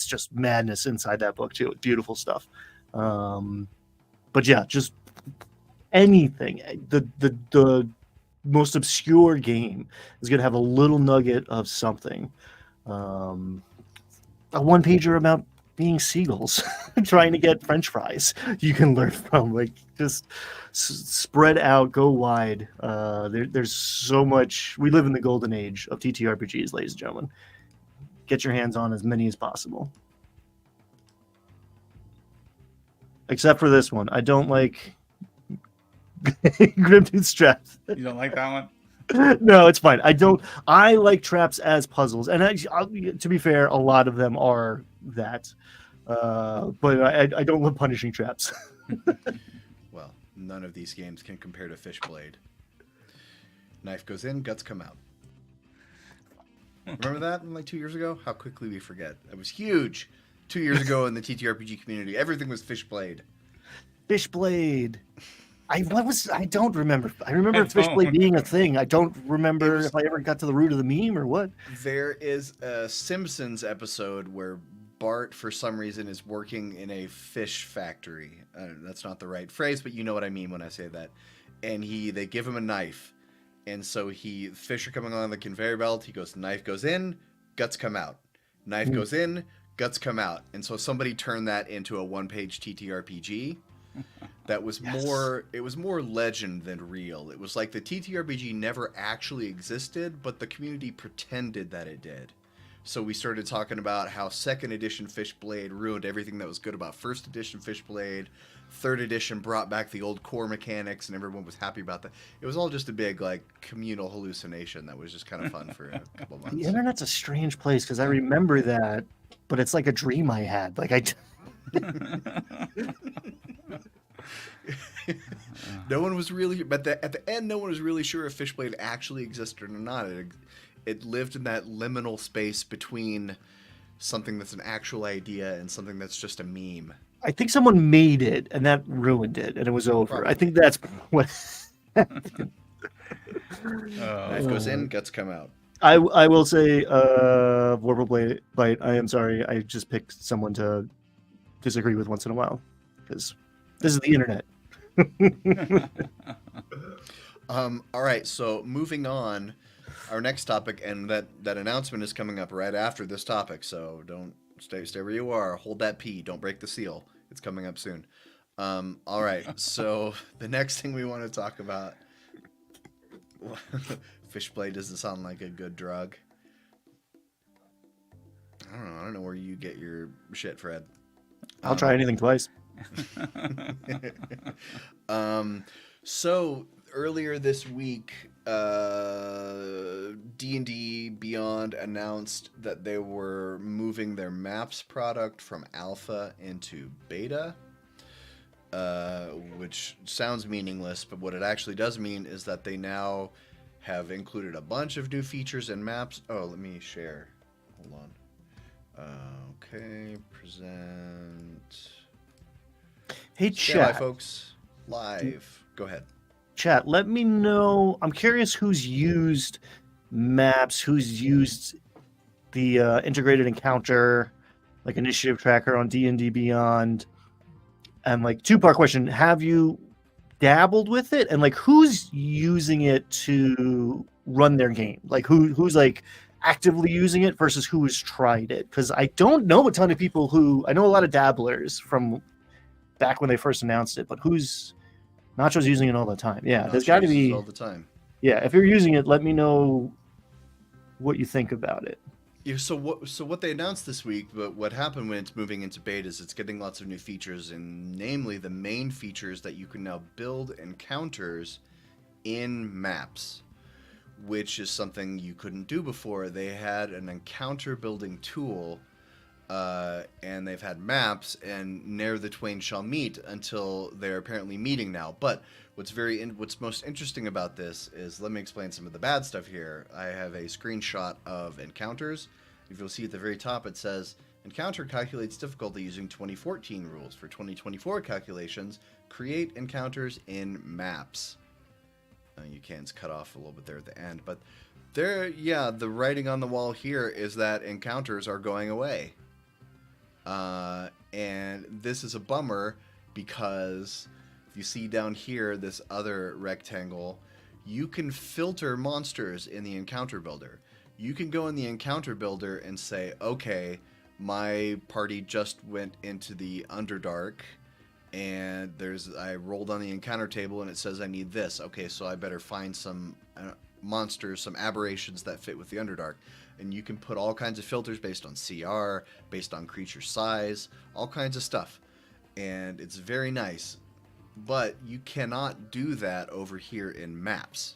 just madness inside that book too. Beautiful stuff. But yeah, just anything. The most obscure game is going to have a little nugget of something. A one pager about being seagulls trying to get French fries you can learn from. Like just spread out, go wide. There's so much. We live in the golden age of TTRPGs, ladies and gentlemen. Get your hands on as many as possible. Except for this one. I don't like Grimtooth Traps. You don't like that one? No, it's fine. I like traps as puzzles. And to be fair, a lot of them are that. But I don't love punishing traps. Well, none of these games can compare to Fishblade. Knife goes in, guts come out. Remember that like 2 years ago? How quickly we forget. It was huge 2 years ago in the TTRPG community. Everything was Fishblade. Fishblade. I don't remember. I remember Fishblade being a thing. I don't remember if I ever got to the root of the meme or what. There is a Simpsons episode where Bart, for some reason, is working in a fish factory. That's not the right phrase, but you know what I mean when I say that. And they give him a knife. And so fish are coming along the conveyor belt. He goes, knife goes in, guts come out. Knife goes in, guts come out. And so somebody turned that into a one-page TTRPG. That was it was more legend than real. It was like the TTRPG never actually existed, but the community pretended that it did. So we started talking about how 2nd edition Fishblade ruined everything that was good about 1st edition Fishblade. 3rd edition brought back the old core mechanics, and everyone was happy about that. It was all just a big like communal hallucination that was just kind of fun for a couple months. The internet's a strange place because I remember that, but it's like a dream I had. Like no one was really, but at the end, no one was really sure if Fishblade actually existed or not. It lived in that liminal space between something that's an actual idea and something that's just a meme. I think someone made it, and that ruined it, and it was over. Probably. I think that's what. Knife goes in, guts come out. I will say, Vorpal Bite. I am sorry. I just picked someone to disagree with once in a while because this is the internet. All right. So moving on, our next topic, and that announcement is coming up right after this topic. So don't stay where you are. Hold that P. Don't break the seal. It's coming up soon. All right. So the next thing we want to talk about. Fishblade doesn't sound like a good drug. I don't know where you get your shit, Fred. I'll try anything twice. So earlier this week, D&D Beyond announced that they were moving their maps product from alpha into beta, which sounds meaningless, but what it actually does mean is that they now have included a bunch of new features and maps. Oh, let me share. Hold on. Okay, present. Hey, Stand by, chat. folks. Live. Go ahead. Chat, let me know. I'm curious who's used maps, who's used the integrated encounter, like initiative tracker on D&D Beyond. And like two-part question: have you dabbled with it, and like who's using it to run their game? Like who's like actively using it versus who has tried it? Because I don't know a ton of people who I know a lot of dabblers from back when they first announced it, but who's Nacho's using it all the time. Yeah, there's got to Nachos be. all the time. Yeah, if you're using it, let me know what you think about it. Yeah, so what they announced this week, but what happened when it's moving into beta is it's getting lots of new features, and namely the main features that you can now build encounters in maps, which is something you couldn't do before. They had an encounter building tool, and they've had maps, and ne'er the twain shall meet until they're apparently meeting now. But what's most interesting about this is, let me explain some of the bad stuff here. I have a screenshot of encounters. If you'll see at the very top, it says encounter calculates difficulty using 2014 rules. For 2024 calculations, create encounters in maps. You can, it's cut off a little bit there at the end, but the writing on the wall here is that encounters are going away. And this is a bummer because if you see down here, this other rectangle, you can filter monsters in the encounter builder. You can go in the encounter builder and say, okay, my party just went into the Underdark, and I rolled on the encounter table and it says I need this. Okay, so I better find some monsters, some aberrations that fit with the Underdark. And you can put all kinds of filters based on CR, based on creature size, all kinds of stuff. And it's very nice. But you cannot do that over here in maps.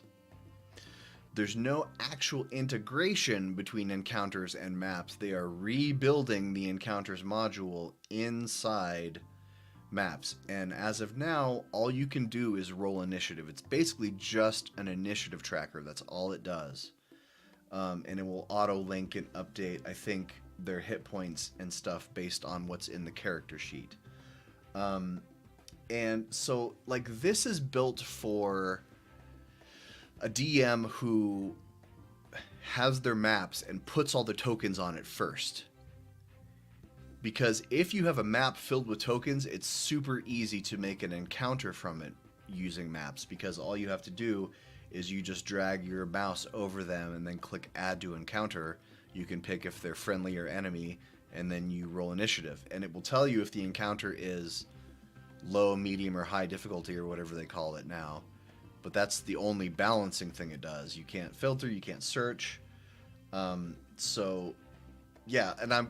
There's no actual integration between encounters and maps. They are rebuilding the encounters module inside maps. And as of now, all you can do is roll initiative. It's basically just an initiative tracker. That's all it does. And it will auto-link and update, I think, their hit points and stuff based on what's in the character sheet. And so, like, this is built for a DM who has their maps and puts all the tokens on it first. Because if you have a map filled with tokens, it's super easy to make an encounter from it using maps, because all you have to do is you just drag your mouse over them and then click add to encounter. You can pick if they're friendly or enemy, and then you roll initiative. And it will tell you if the encounter is low, medium, or high difficulty, or whatever they call it now. But that's the only balancing thing it does. You can't filter, you can't search. So, yeah, and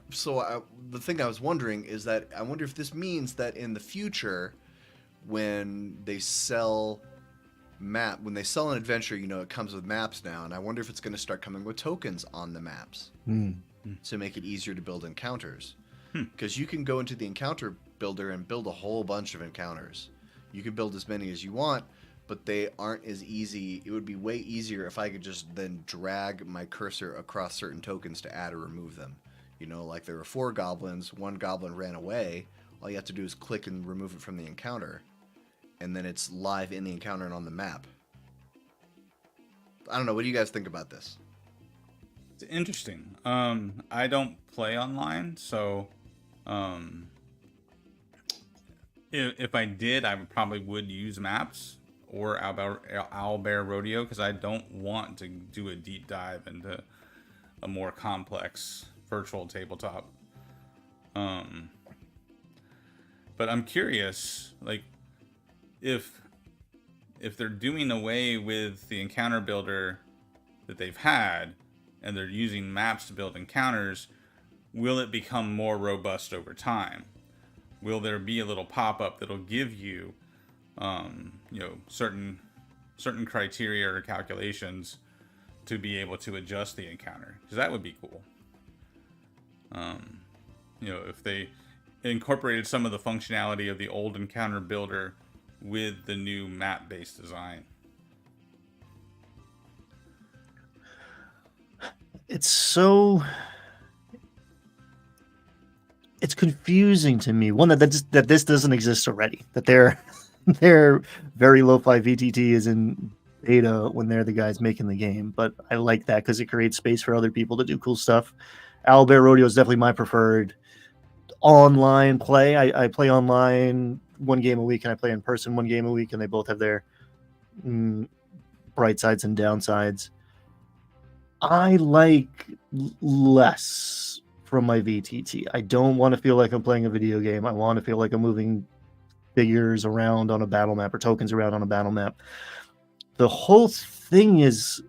the thing I was wondering is that I wonder if this means that in the future, when they sell an adventure, it comes with maps now, and I wonder if it's going to start coming with tokens on the maps to make it easier to build encounters. Because you can go into the encounter builder and build a whole bunch of encounters. You can build as many as you want, but they aren't as easy. It would be way easier if I could just then drag my cursor across certain tokens to add or remove them. Like there were 4 goblins, 1 goblin ran away. All you have to do is click and remove it from the encounter, and then it's live in the encounter and on the map. I don't know. What do you guys think about this? It's interesting. I don't play online, so if I did, I probably would use maps or Owlbear Rodeo, because I don't want to do a deep dive into a more complex virtual tabletop. But I'm curious, like, if they're doing away with the encounter builder that they've had and they're using maps to build encounters, will it become more robust over time? will there be a little pop-up that'll give you, certain criteria or calculations to be able to adjust the encounter? Because that would be cool. If they incorporated some of the functionality of the old encounter builder with the new map-based design. It's confusing to me. One, that this doesn't exist already. That their very lo-fi VTT is in beta when they're the guys making the game. But I like that because it creates space for other people to do cool stuff. Owlbear Rodeo is definitely my preferred online play. I play online 1 game a week, and I play in person 1 game a week, and they both have their bright sides and downsides. I like less from my VTT. I don't want to feel like I'm playing a video game. I want to feel like I'm moving figures around on a battle map or tokens around on a battle map. The whole thing is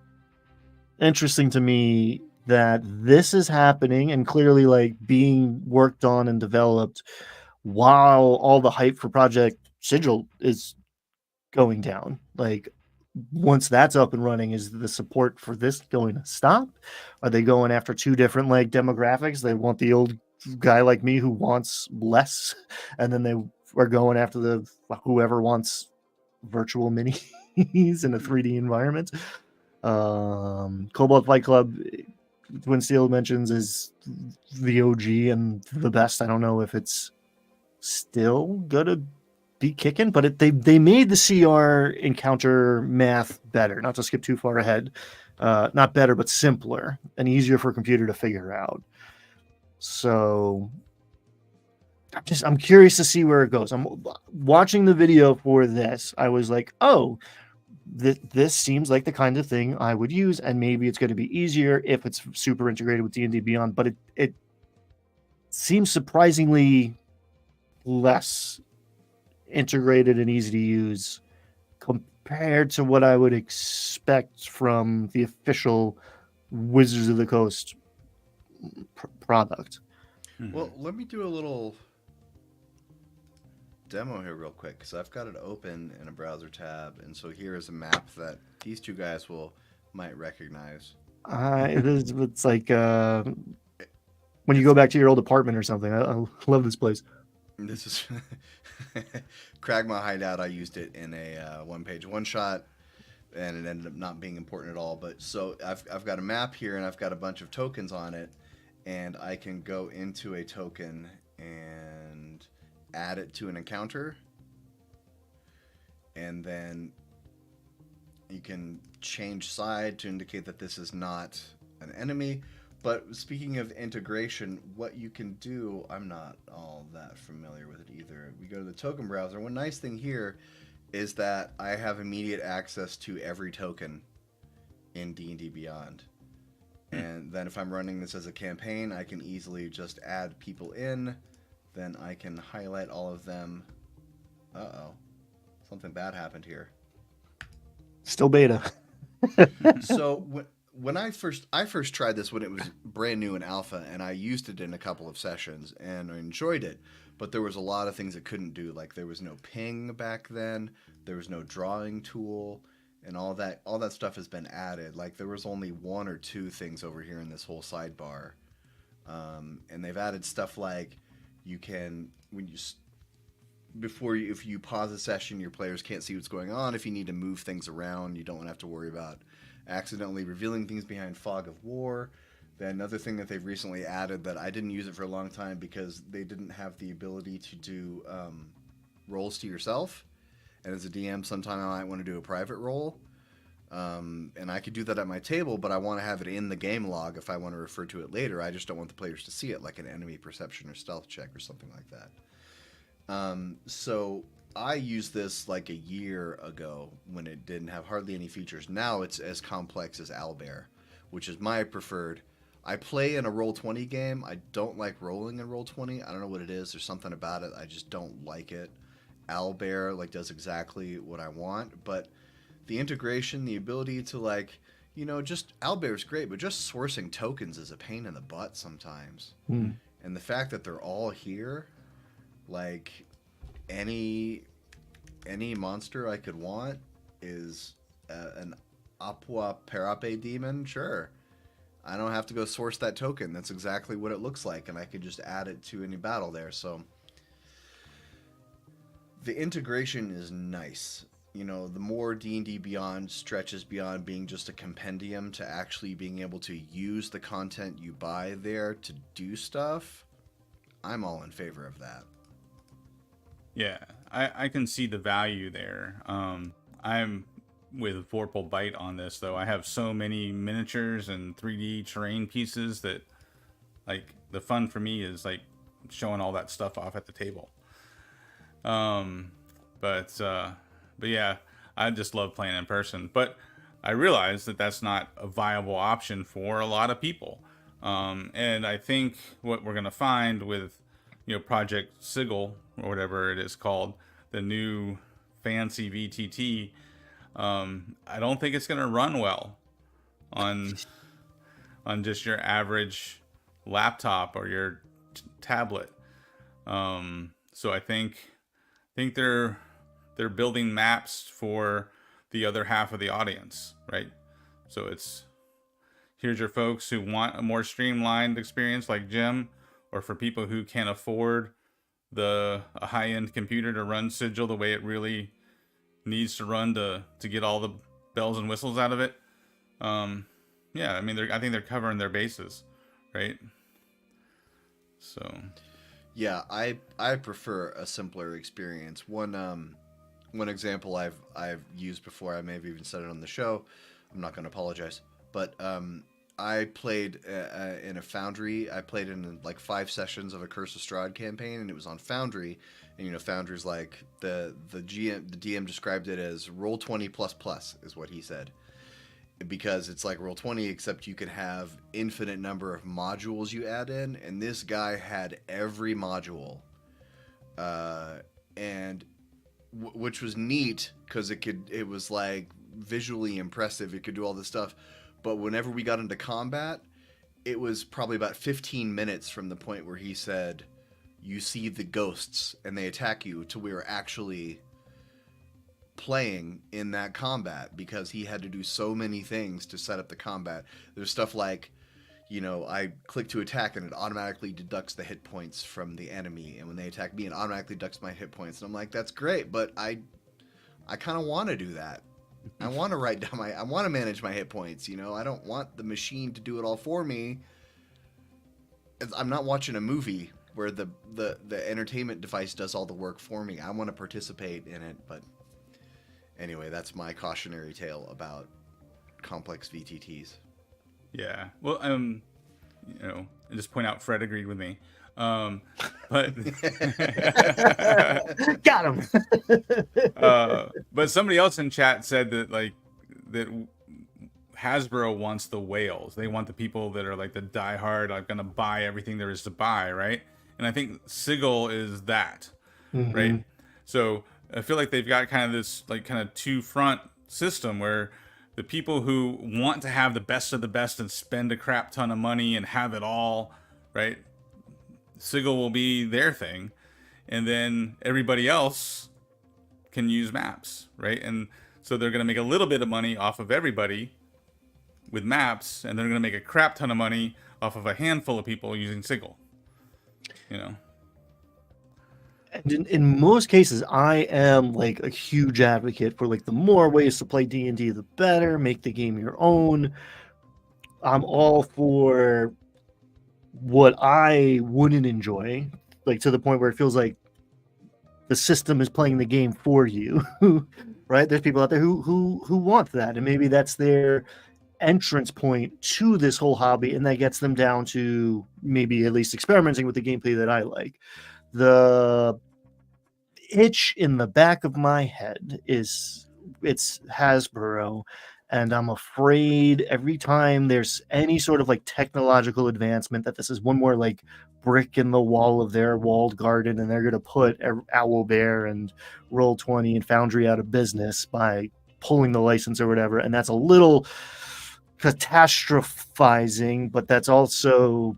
interesting to me that this is happening and clearly like being worked on and developed while all the hype for Project Sigil is going down. Like, once that's up and running, is the support for this going to stop? Are they going after 2 different like demographics? They want the old guy like me who wants less, and then they are going after the whoever wants virtual minis in a 3D environment. Cobalt Fight Club, Twin Steel mentions, is the OG and the best. I don't know if it's still gonna be kicking, but they made the CR encounter math better, not to skip too far ahead. Not better, but simpler and easier for a computer to figure out. So I'm curious to see where it goes. I'm watching the video for this. I was like, oh, this seems like the kind of thing I would use, and maybe it's going to be easier if it's super integrated with D&D Beyond, but it seems surprisingly less integrated and easy to use compared to what I would expect from the official Wizards of the Coast product. Well, let me do a little demo here real quick, because I've got it open in a browser tab, and so here is a map that these 2 guys might recognize. It's like when you go back to your old apartment or something. I love this place. This is Kragma Hideout. I used it in a 1-page one-shot, and it ended up not being important at all. But so I've got a map here, and I've got a bunch of tokens on it, and I can go into a token and add it to an encounter, and then you can change side to indicate that this is not an enemy. But speaking of integration, what you can do, I'm not all that familiar with it either. We go to the token browser. One nice thing here is that I have immediate access to every token in D&D Beyond. And then if I'm running this as a campaign, I can easily just add people in. Then I can highlight all of them. Uh-oh. Something bad happened here. Still beta. So when I first tried this when it was brand new in alpha, and I used it in a couple of sessions and I enjoyed it, but there was a lot of things it couldn't do. Like there was no ping back then, there was no drawing tool, and all that stuff has been added. Like there was only 1 or 2 things over here in this whole sidebar, and they've added stuff like you can if you pause a session, your players can't see what's going on. If you need to move things around, you don't have to worry about accidentally revealing things behind Fog of War. Then another thing that they've recently added that I didn't use it for a long time because they didn't have the ability to do rolls to yourself. And as a DM, sometime I might want to do a private roll. And I could do that at my table, but I want to have it in the game log if I want to refer to it later. I just don't want the players to see it, like an enemy perception or stealth check or something like that. So I used this like a year ago when it didn't have hardly any features. Now it's as complex as Owlbear, which is my preferred. I play in a Roll20 game. I don't like rolling in Roll20. I don't know what it is. There's something about it. I just don't like it. Owlbear like does exactly what I want, but the integration, the ability to just Owlbear's great, but just sourcing tokens is a pain in the butt sometimes. And the fact that they're all here, Like any monster I could want is an Aqua Parape demon. Sure, I don't have to go source that token. That's exactly what it looks like, and I could just add it to any battle there. So the integration is nice. You know, the more D&D Beyond stretches beyond being just a compendium to actually being able to use the content you buy there to do stuff, I'm all in favor of that. Yeah, I can see the value there. I'm with Vorpal Bite on this, though. I have so many miniatures and 3D terrain pieces that, like, the fun for me is, like, showing all that stuff off at the table. But yeah, I just love playing in person. But I realize that that's not a viable option for a lot of people. And I think what we're going to find with, Project Sigil, or whatever it is called, the new fancy VTT, I don't think it's going to run well on just your average laptop or your tablet. So I think they're building maps for the other half of the audience, right? So here's your folks who want a more streamlined experience like Jim, or for people who can't afford a high-end computer to run Sigil the way it really needs to run to get all the bells and whistles out of it. Yeah, I mean, I think they're covering their bases, right? So yeah, I prefer a simpler experience. One example I've used before, I may have even said it on the show, I'm not going to apologize, but I played in a Foundry. I played in like 5 sessions of a Curse of Strahd campaign, and it was on Foundry. And Foundry's like the DM described it as Roll20++ is what he said, because it's like Roll20, except you can have infinite number of modules you add in, and this guy had every module, and which was neat because it was like visually impressive. It could do all this stuff. But whenever we got into combat, it was probably about 15 minutes from the point where he said, you see the ghosts and they attack you, to we were actually playing in that combat, because he had to do so many things to set up the combat. There's stuff like, I click to attack and it automatically deducts the hit points from the enemy. And when they attack me, it automatically deducts my hit points. And I'm like, that's great, but I kind of want to do that. I want to write down I want to manage my hit points. I don't want the machine to do it all for me. I'm not watching a movie where the entertainment device does all the work for me. I want to participate in it. But anyway, that's my cautionary tale about complex VTTs. Yeah. Well, and just point out Fred agreed with me. But got him. But somebody else in chat said that Hasbro wants the whales. They want the people that are like the diehard, like going to buy everything there is to buy, right? And I think Sigil is that, right? So I feel like they've got kind of this like kind of two-front system where the people who want to have the best of the best and spend a crap ton of money and have it all, right? Sigil will be their thing, and then everybody else can use maps, right? And so they're going to make a little bit of money off of everybody with maps, and they're going to make a crap ton of money off of a handful of people using Sigil. And in most cases, I am like a huge advocate for like the more ways to play D&D, the better. Make the game your own. I'm all for what I wouldn't enjoy, like to the point where it feels like the system is playing the game for you, right? There's people out there who want that, and maybe that's their entrance point to this whole hobby, and that gets them down to maybe at least experimenting with the gameplay that I like. The itch in the back of my head is it's Hasbro, and I'm afraid every time there's any sort of like technological advancement that this is one more like brick in the wall of their walled garden, and they're going to put Owlbear and Roll20 and Foundry out of business by pulling the license or whatever. And that's a little catastrophizing, but that's also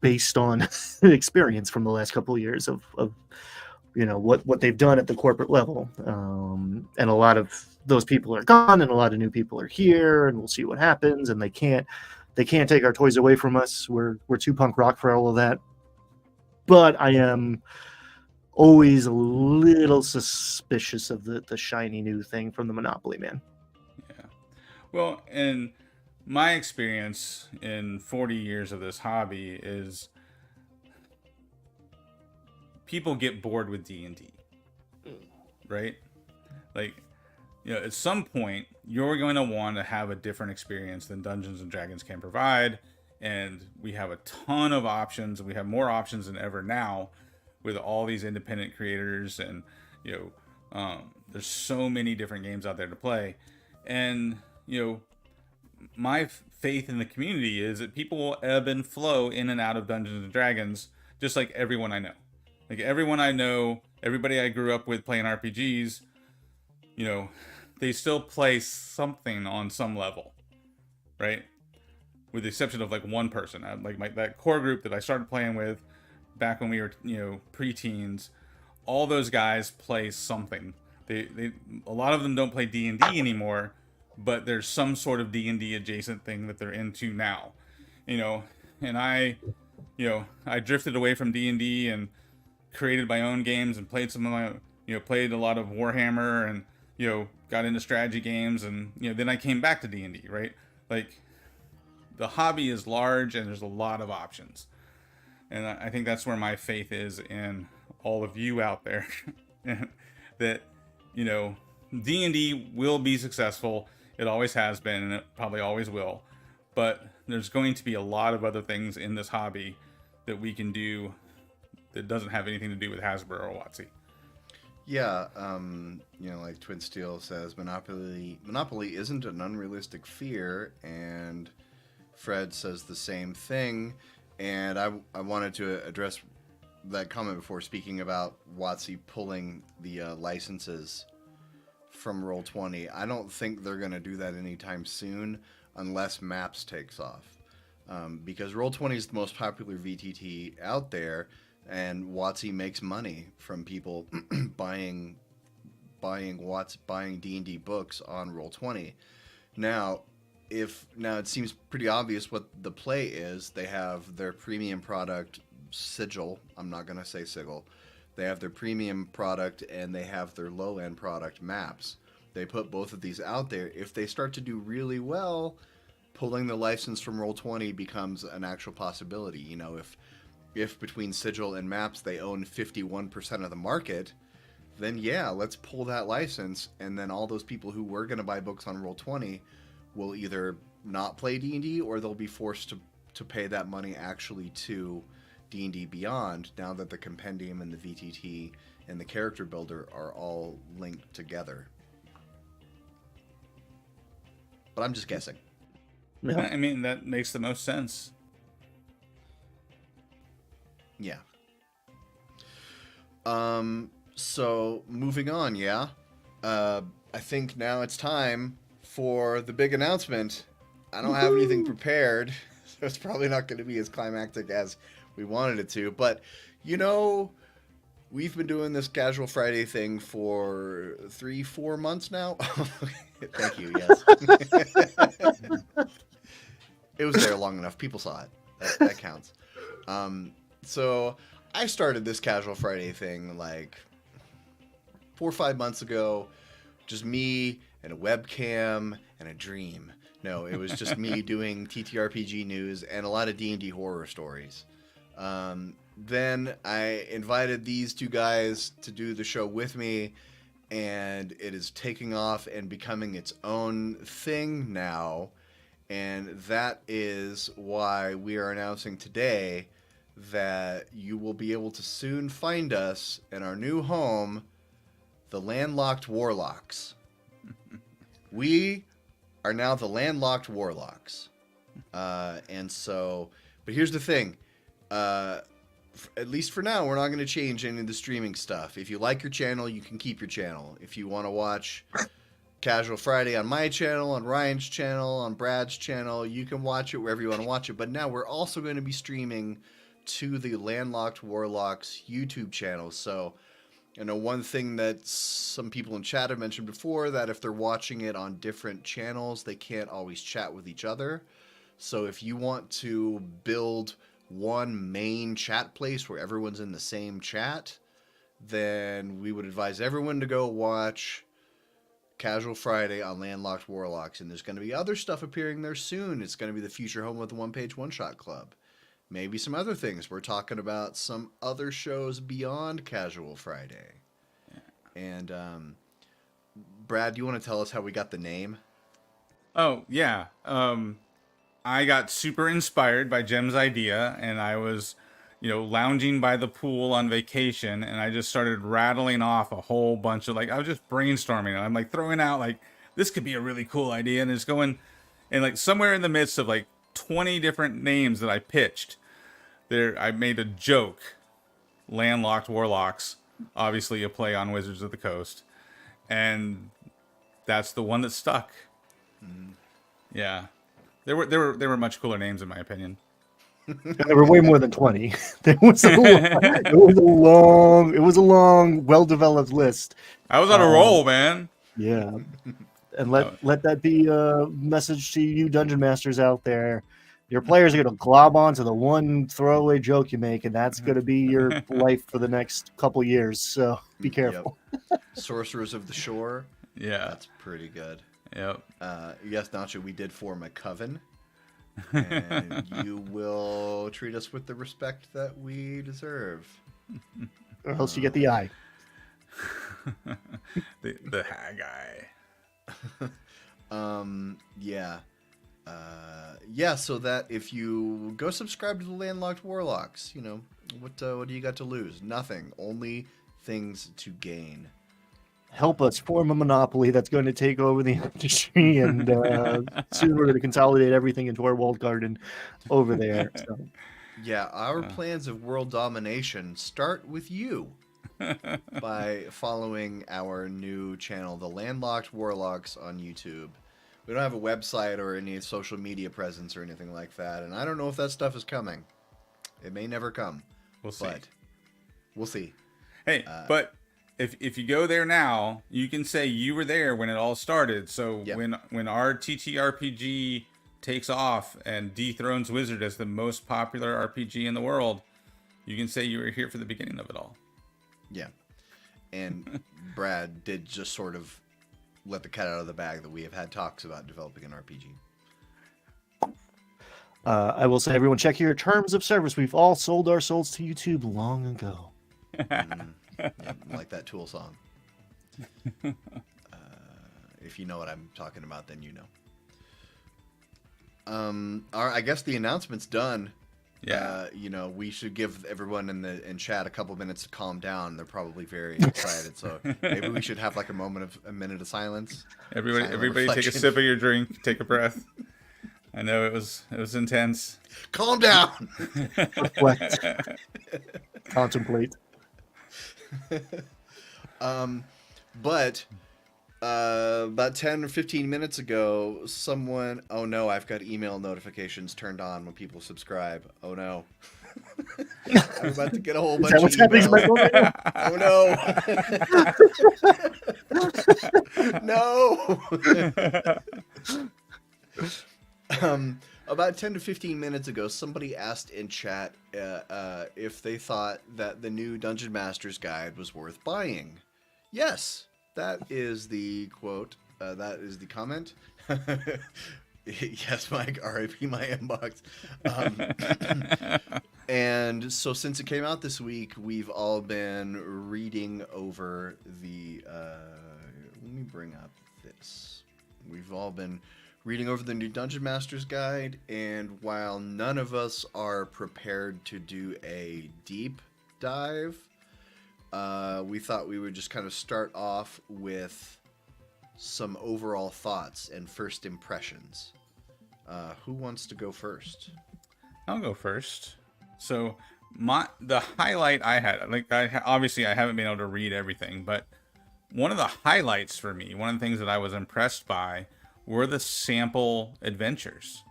based on experience from the last couple of years of what they've done at the corporate level. And a lot of those people are gone, and a lot of new people are here, and we'll see what happens. And they can't take our toys away from us. We're too punk rock for all of that. But I am always a little suspicious of the shiny new thing from the Monopoly man. Yeah. Well, in my experience in 40 years of this hobby is people get bored with D&D, right? Like, at some point you're going to want to have a different experience than Dungeons and Dragons can provide. And we have a ton of options, and we have more options than ever now with all these independent creators. And, there's so many different games out there to play. And, my faith in the community is that people will ebb and flow in and out of Dungeons and Dragons, just like everyone I know. Like everyone I know, everybody I grew up with playing RPGs, they still play something on some level, right? With the exception of like one person, that core group that I started playing with back when we were, preteens. All those guys play something. A lot of them don't play D&D anymore, but there's some sort of D&D adjacent thing that they're into now, And I drifted away from D&D and created my own games and played some of my, played a lot of Warhammer and, got into strategy games, and, then I came back to D&D, right? Like, the hobby is large and there's a lot of options. And I think that's where my faith is in all of you out there that, D&D will be successful. It always has been, and it probably always will. But there's going to be a lot of other things in this hobby that we can do that doesn't have anything to do with Hasbro or WotC. Yeah, like Twin Steel says, Monopoly isn't an unrealistic fear, and Fred says the same thing. And I wanted to address that comment before speaking about WotC pulling the licenses from Roll20. I don't think they're going to do that anytime soon unless Maps takes off. Because Roll20 is the most popular VTT out there, and WotC makes money from people buying D&D books on Roll20. Now it seems pretty obvious what the play is. They have their premium product, Sigil. I'm not going to say Sigil. They have their premium product, and they have their low-end product, Maps. They put both of these out there. If they start to do really well, pulling the license from Roll20 becomes an actual possibility. If between Sigil and Maps they own 51% of the market, then yeah, let's pull that license, and then all those people who were going to buy books on Roll20 will either not play D&D, or they'll be forced to pay that money actually to D&D Beyond, now that the Compendium and the VTT and the Character Builder are all linked together. But I'm just guessing. Yeah. I mean, that makes the most sense. Yeah. So moving on, yeah. I think now it's time for the big announcement. I don't have anything prepared, so it's probably not going to be as climactic as we wanted it to. But, we've been doing this Casual Friday thing for 3-4 months now. Thank you, yes. It was there long enough. People saw it. That counts. So I started this Casual Friday thing like 4 or 5 months ago. Just me and a webcam and a dream. No, it was just me doing TTRPG news and a lot of D&D horror stories. Then I invited these two guys to do the show with me, and it is taking off and becoming its own thing now. And that is why we are announcing today that you will be able to soon find us in our new home, the Landlocked Warlocks. We are now the Landlocked Warlocks. And so, but here's the thing. At least for now, we're not going to change any of the streaming stuff. If you like your channel, you can keep your channel. If you want to watch Casual Friday on my channel, on Ryan's channel, on Brad's channel. You can watch it wherever you want to watch it. But now we're also going to be streaming to the Landlocked Warlocks YouTube channel. So, you know, one thing that some people in chat have mentioned before, that if they're watching it on different channels, they can't always chat with each other. So if you want to build one main chat place where everyone's in the same chat, then we would advise everyone to go watch Casual Friday on Landlocked Warlocks. And there's going to be other stuff appearing there soon. It's going to be the future home of the One Page One Shot Club. Maybe some other things. We're talking about some other shows beyond Casual Friday. And Brad, do you want to tell us how we got the name? Oh, yeah. I got super inspired by Jem's idea, and I was, lounging by the pool on vacation, and I just started rattling off a whole bunch of, I was just brainstorming, and I'm, throwing out, this could be a really cool idea, and it's going, and, somewhere in the midst of, 20 different names that I pitched, I made a joke, Landlocked Warlocks, obviously a play on Wizards of the Coast, and that's the one that stuck. Yeah. There were much cooler names in my opinion. There were way more than 20. It was a long, well-developed list. I was on a roll, man. Yeah. And let that be a message to you dungeon masters out there. Your players are going to glob onto the one throwaway joke you make, and that's going to be your life for the next couple years. So be careful. Yep. Sorcerers of the Shore. Yeah. That's pretty good. Yep. Yes, Nacho, we did form a coven. And you will treat us with the respect that we deserve. Or else you get the eye. the Haggai. Yeah, so that if you go subscribe to the Landlocked Warlocks, what do you got to lose? Nothing. Only things to gain. Help us form a monopoly that's going to take over the industry, and soon we're going to consolidate everything into our walled garden over there. So. Yeah, our plans of world domination start with you by following our new channel, the Landlocked Warlocks, on YouTube. We don't have a website or any social media presence or anything like that, and I don't know if that stuff is coming. It may never come. We'll see. But we'll see. Hey, but if you go there now, you can say you were there when it all started. So when our TTRPG takes off and dethrones Wizard as the most popular RPG in the world, you can say you were here for the beginning of it all. Yeah. And Brad did just sort of let the cat out of the bag that we have had talks about developing an RPG. I will say, everyone, check your terms of service. We've all sold our souls to YouTube long ago. Yeah, like that Tool song. If you know what I'm talking about, then you know. I guess the announcement's done. Yeah. We should give everyone in chat a couple minutes to calm down. They're probably very excited, so maybe we should have a minute of silence. Everybody take a sip of your drink, take a breath. I know it was intense. Calm down. Reflect. Contemplate. But about 10 or 15 minutes ago, someone... Oh no, I've got email notifications turned on when people subscribe. Oh no. I'm about to get a whole bunch of emails. Oh no. No. About 10 to 15 minutes ago, somebody asked in chat if they thought that the new Dungeon Master's Guide was worth buying. Yes, that is the quote. That is the comment. Yes, Mike, RIP my inbox. And so since it came out this week, we've all been reading over the... let me bring up this. We've all been reading over the new Dungeon Master's Guide, and while none of us are prepared to do a deep dive, we thought we would just kind of start off with some overall thoughts and first impressions. Who wants to go first? I'll go first. So the highlight I had, obviously I haven't been able to read everything, but one of the highlights for me, one of the things that I was impressed by, were the sample adventures.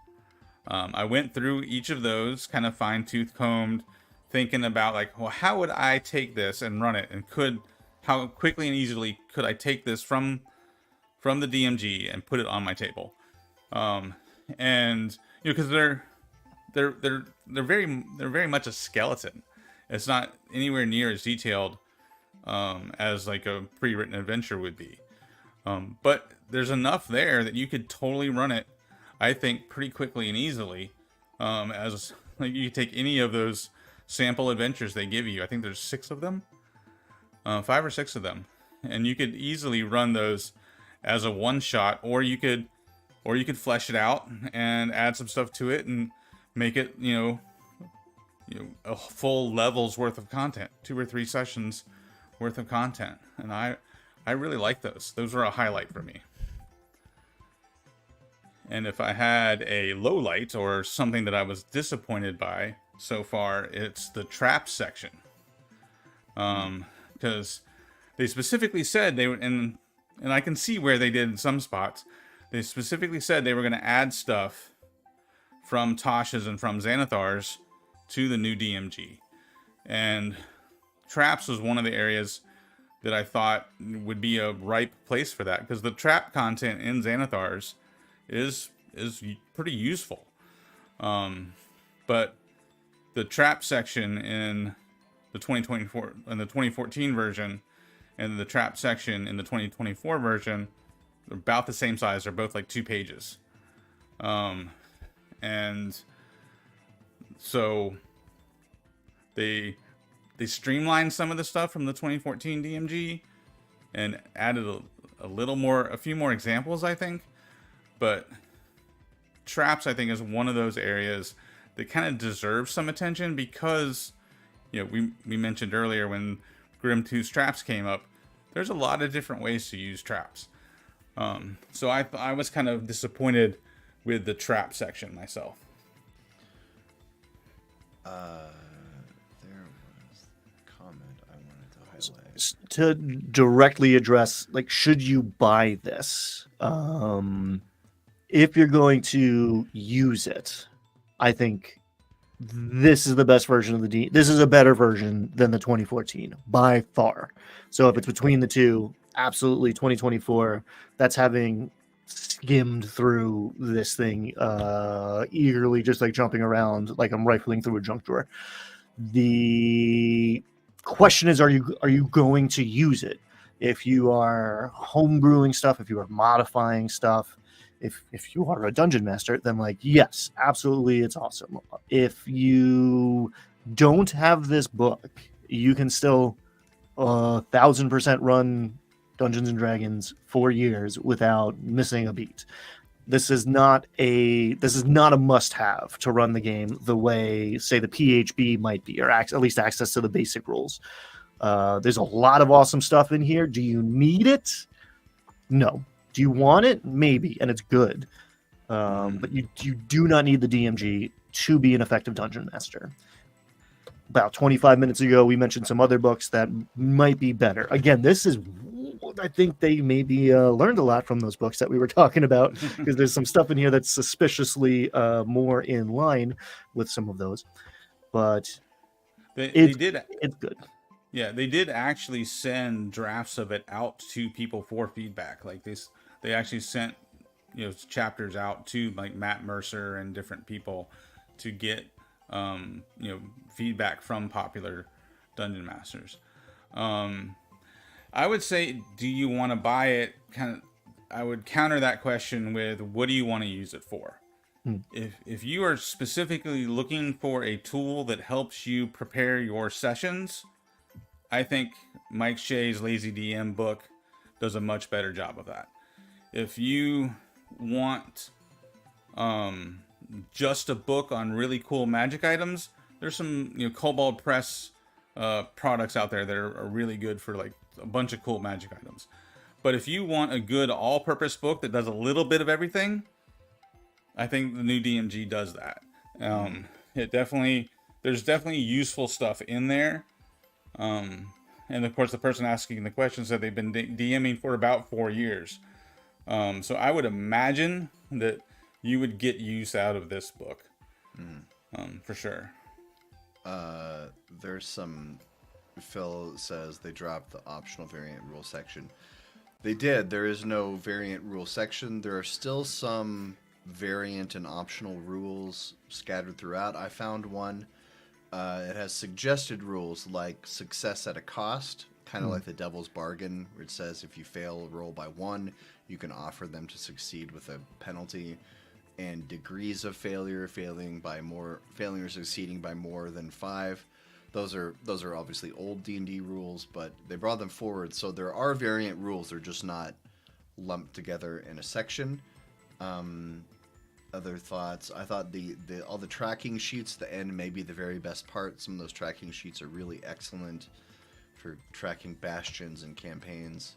I went through each of those, kind of fine-tooth combed, thinking about like, well, how would I take this and run it, and how quickly and easily could I take this from the DMG and put it on my table. And because they're very much a skeleton. It's not anywhere near as detailed as like a pre-written adventure would be. But there's enough there that you could totally run it, I think, pretty quickly and easily. As like you could take any of those sample adventures they give you. I think there's 6 of them, 5 or 6 of them, and you could easily run those as a one shot, or you could flesh it out and add some stuff to it and make it, a full level's worth of content, 2 or 3 sessions worth of content. And I really like those. Those were a highlight for me. And if I had a low light or something that I was disappointed by so far, it's the trap section. Because they specifically said they would, and I can see where they did in some spots. They specifically said they were going to add stuff from Tasha's and from Xanathar's to the new DMG. And traps was one of the areas that I thought would be a ripe place for that, because the trap content in Xanathar's is pretty useful. But the trap section in the 2024 and the 2014 version, and the trap section in the 2024 version, they're about the same size. They're both like 2 pages. And so they streamlined some of the stuff from the 2014 DMG and added a few more examples, I think. But traps, I think, is one of those areas that kind of deserves some attention, because, we mentioned earlier when Grim 2's traps came up, there's a lot of different ways to use traps. So I was kind of disappointed with the trap section myself. There was a comment I wanted to highlight. To directly address, like, should you buy this? If you're going to use it, I think this is the best version of this is a better version than the 2014 by far. So if it's between the two, absolutely 2024. That's having skimmed through this thing eagerly, just like jumping around like I'm rifling through a junk drawer. The question is, are you going to use it? If you are homebrewing stuff, if you are modifying stuff, if you are a dungeon master, then like, yes, absolutely, it's awesome. If you don't have this book, you can still 1,000% run Dungeons and Dragons for years without missing a beat. This is not a must-have to run the game the way, say, the PHB might be, or at least access to the basic rules. There's a lot of awesome stuff in here. Do you need it? No. Do you want it? Maybe, and it's good. But you do not need the DMG to be an effective dungeon master. About 25 minutes ago, we mentioned some other books that might be better. Again, I think they maybe learned a lot from those books that we were talking about, because there's some stuff in here that's suspiciously more in line with some of those. But it's good. Yeah, they did actually send drafts of it out to people for feedback. Like they actually sent chapters out to like Matt Mercer and different people to get feedback from popular dungeon masters. I would say, do you want to buy it? I would counter that question with, what do you want to use it for? If you are specifically looking for a tool that helps you prepare your sessions, I think Mike Shea's Lazy DM book does a much better job of that. If you want just a book on really cool magic items, there's some Kobold Press products out there that are really good for like a bunch of cool magic items. But if you want a good all-purpose book that does a little bit of everything, I think the new DMG does that. There's definitely useful stuff in there. and of course the person asking the question said they've been DMing for about 4 years. So I would imagine that you would get use out of this book, for sure. There's some. Phil says they dropped the optional variant rule section. They did. There is no variant rule section. There are still some variant and optional rules scattered throughout. I found one. It has suggested rules like success at a cost, kind of like the Devil's Bargain, where it says if you fail a roll by 1, you can offer them to succeed with a penalty, and degrees of failure, failing or succeeding by more than 5. Those are obviously old D&D rules, but they brought them forward. So there are variant rules. They're just not lumped together in a section. Other thoughts? I thought all the tracking sheets at the end may be the very best part. Some of those tracking sheets are really excellent for tracking bastions and campaigns.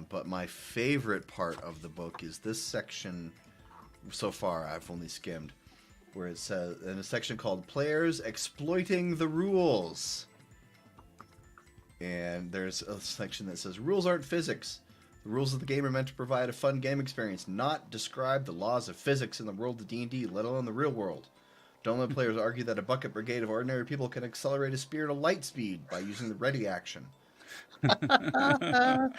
But my favorite part of the book is this section. So far, I've only skimmed, where it says in a section called Players Exploiting the Rules. And there's a section that says rules aren't physics. The rules of the game are meant to provide a fun game experience, not describe the laws of physics in the world of D&D, let alone the real world. Don't let players argue that a bucket brigade of ordinary people can accelerate a spear to light speed by using the ready action. The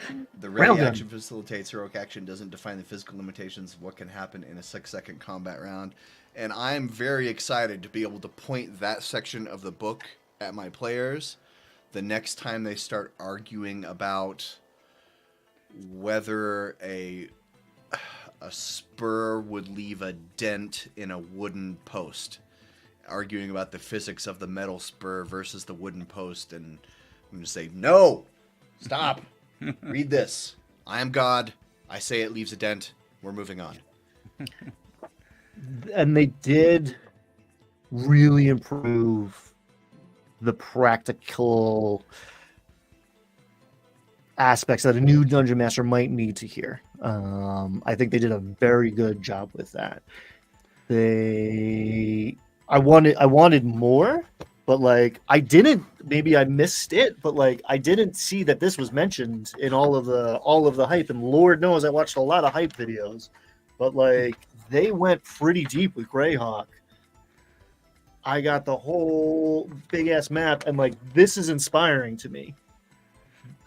ready action facilitates heroic action, doesn't define the physical limitations of what can happen in a 6-second combat round. And I'm very excited to be able to point that section of the book at my players the next time they start arguing about whether a spur would leave a dent in a wooden post. Arguing about the physics of the metal spur versus the wooden post. And I'm going to say, no! Stop! Read this. I am God. I say it leaves a dent. We're moving on. And they did really improve the practical aspects that a new dungeon master might need to hear. I think they did a very good job with that. I wanted more, but like I didn't. Maybe I missed it, but like I didn't see that this was mentioned in all of the hype. And Lord knows I watched a lot of hype videos, but like they went pretty deep with Greyhawk. I got the whole big ass map, and like this is inspiring to me.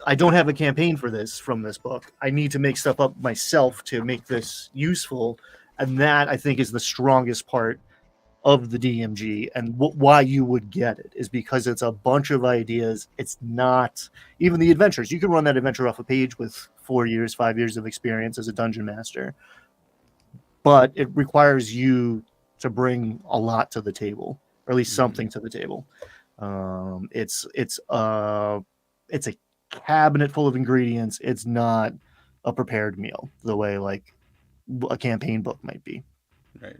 I don't have a campaign for this from this book. I need to make stuff up myself to make this useful, and that I think is the strongest part of the DMG, and why you would get it is because it's a bunch of ideas. It's not even the adventures. You can run that adventure off a page with 4 years, 5 years of experience as a dungeon master, but it requires you to bring a lot to the table, or at least something to the table. It's a cabinet full of ingredients. It's not a prepared meal the way like a campaign book might be. Right.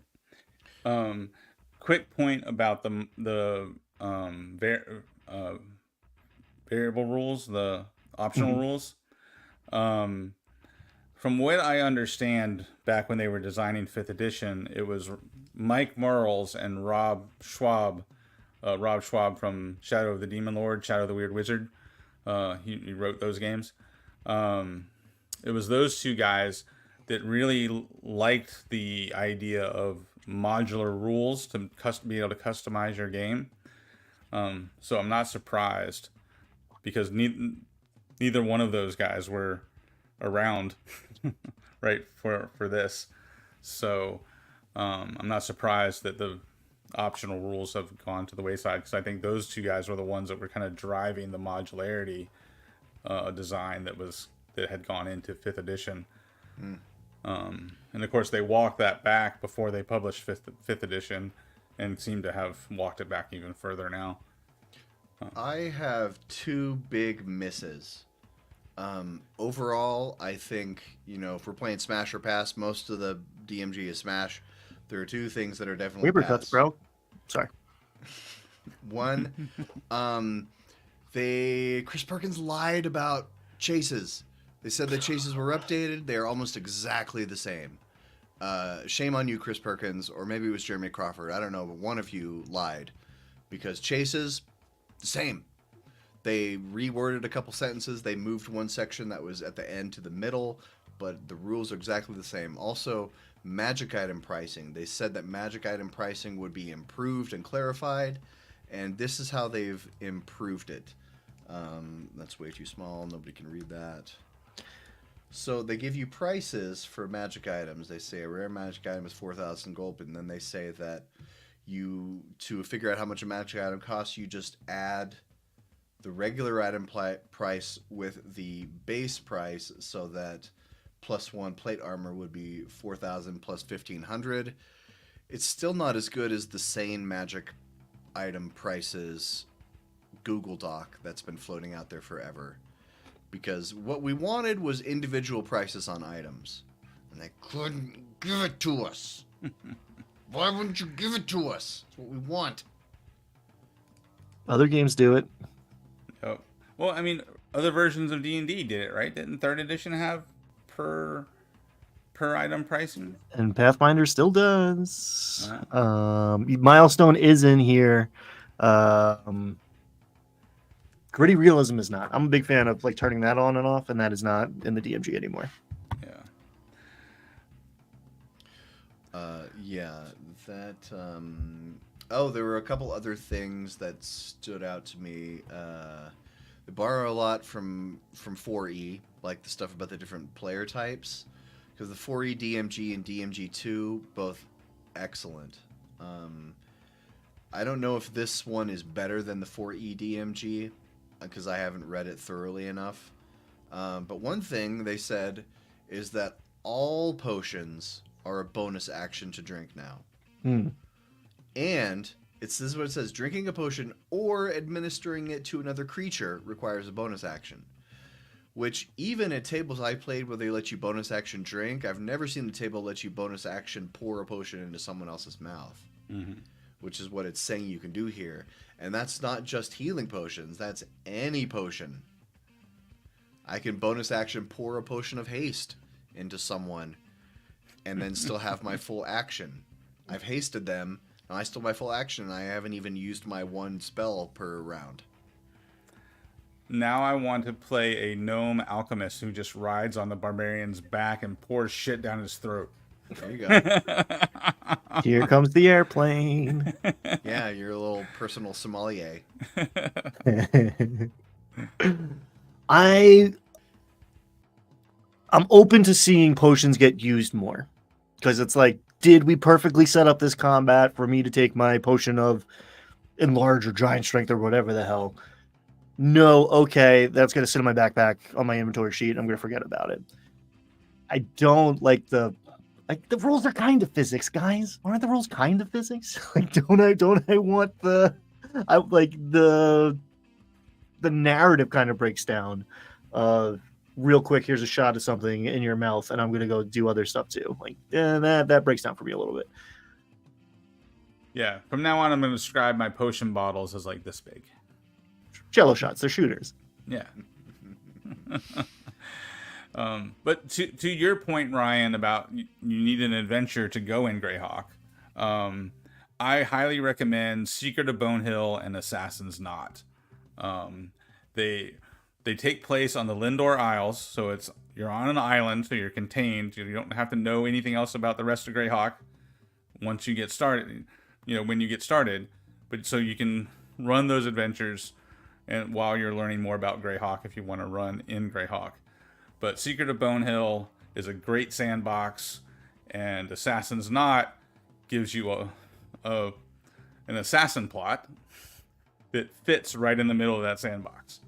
Quick point about the variable rules, the optional rules. From what I understand, back when they were designing 5th edition, it was Mike Mearls and Rob Schwab from Shadow of the Demon Lord, Shadow of the Weird Wizard. He wrote those games. It was those two guys that really liked the idea of modular rules to be able to customize your game. So I'm not surprised, because neither one of those guys were around right for this. So I'm not surprised that the optional rules have gone to the wayside, because I think those two guys were the ones that were kind of driving the modularity design that had gone into 5th edition. And of course they walked that back before they published 5th edition, and seem to have walked it back even further now. I have 2 big misses. Overall, I think, if we're playing Smash or Pass, most of the DMG is Smash. There are 2 things that are definitely Weber pass. cuts, bro. Sorry. One, Chris Perkins lied about chases. They said the chases were updated. They are almost exactly the same. Shame on you, Chris Perkins, or maybe it was Jeremy Crawford. I don't know, but one of you lied, because chases, the same. They reworded a couple sentences. They moved one section that was at the end to the middle, but the rules are exactly the same. Also, magic item pricing. They said that magic item pricing would be improved and clarified, and this is how they've improved it. That's way too small. Nobody can read that. So they give you prices for magic items. They say a rare magic item is 4,000 gold, and then they say that to figure out how much a magic item costs, you just add the regular item price with the base price, so that +1 plate armor would be 4,000 plus 1,500. It's still not as good as the sane magic item prices Google Doc that's been floating out there forever. Because what we wanted was individual prices on items, and they couldn't give it to us. Why wouldn't you give it to us? It's what we want. Other games do it. Oh. Well, I mean, other versions of D&D did it, right? Didn't 3rd edition have per item pricing? And Pathfinder still does. Milestone is in here. Gritty realism is not. I'm a big fan of like turning that on and off, and that is not in the DMG anymore. Yeah, that. There were a couple other things that stood out to me. They borrow a lot from 4E, like the stuff about the different player types, because the 4E DMG and DMG2 both excellent. I don't know if this one is better than the 4E DMG, because I haven't read it thoroughly enough. But one thing they said is that all potions are a bonus action to drink now. And this is what it says: drinking a potion or administering it to another creature requires a bonus action. Which, even at tables I played where they let you bonus action drink, I've never seen the table let you bonus action pour a potion into someone else's mouth. Which is what it's saying you can do here. And that's not just healing potions, that's any potion. I can bonus action pour a potion of haste into someone and then still have my full action. I've hasted them, and I still have my full action, and I haven't even used my one spell per round. Now I want to play a gnome alchemist who just rides on the barbarian's back and pours shit down his throat. There you go. Here comes the airplane. Yeah, you're a little personal sommelier. I'm open to seeing potions get used more, because it's like, did we perfectly set up this combat for me to take my potion of enlarge or giant strength or whatever the hell? No, okay, that's going to sit in my backpack on my inventory sheet. I'm going to forget about it. I don't like the rules are kind of physics, guys. Aren't the rules kind of physics? Like, don't I want the narrative kind of breaks down. Real quick, here's a shot of something in your mouth, and I'm gonna go do other stuff too. Like, that breaks down for me a little bit. Yeah, from now on, I'm going to describe my potion bottles as like this big. Jello shots, they're shooters. Yeah. But to your point, Ryan, about you need an adventure to go in Greyhawk, I highly recommend Secret of Bonehill and Assassin's Knot. They take place on the Lindor Isles, so you're on an island, so you're contained. You don't have to know anything else about the rest of Greyhawk once you get started. When you get started, but so you can run those adventures, and while you're learning more about Greyhawk, if you want to run in Greyhawk. But Secret of Bonehill is a great sandbox, and Assassin's Knot gives you an assassin plot that fits right in the middle of that sandbox.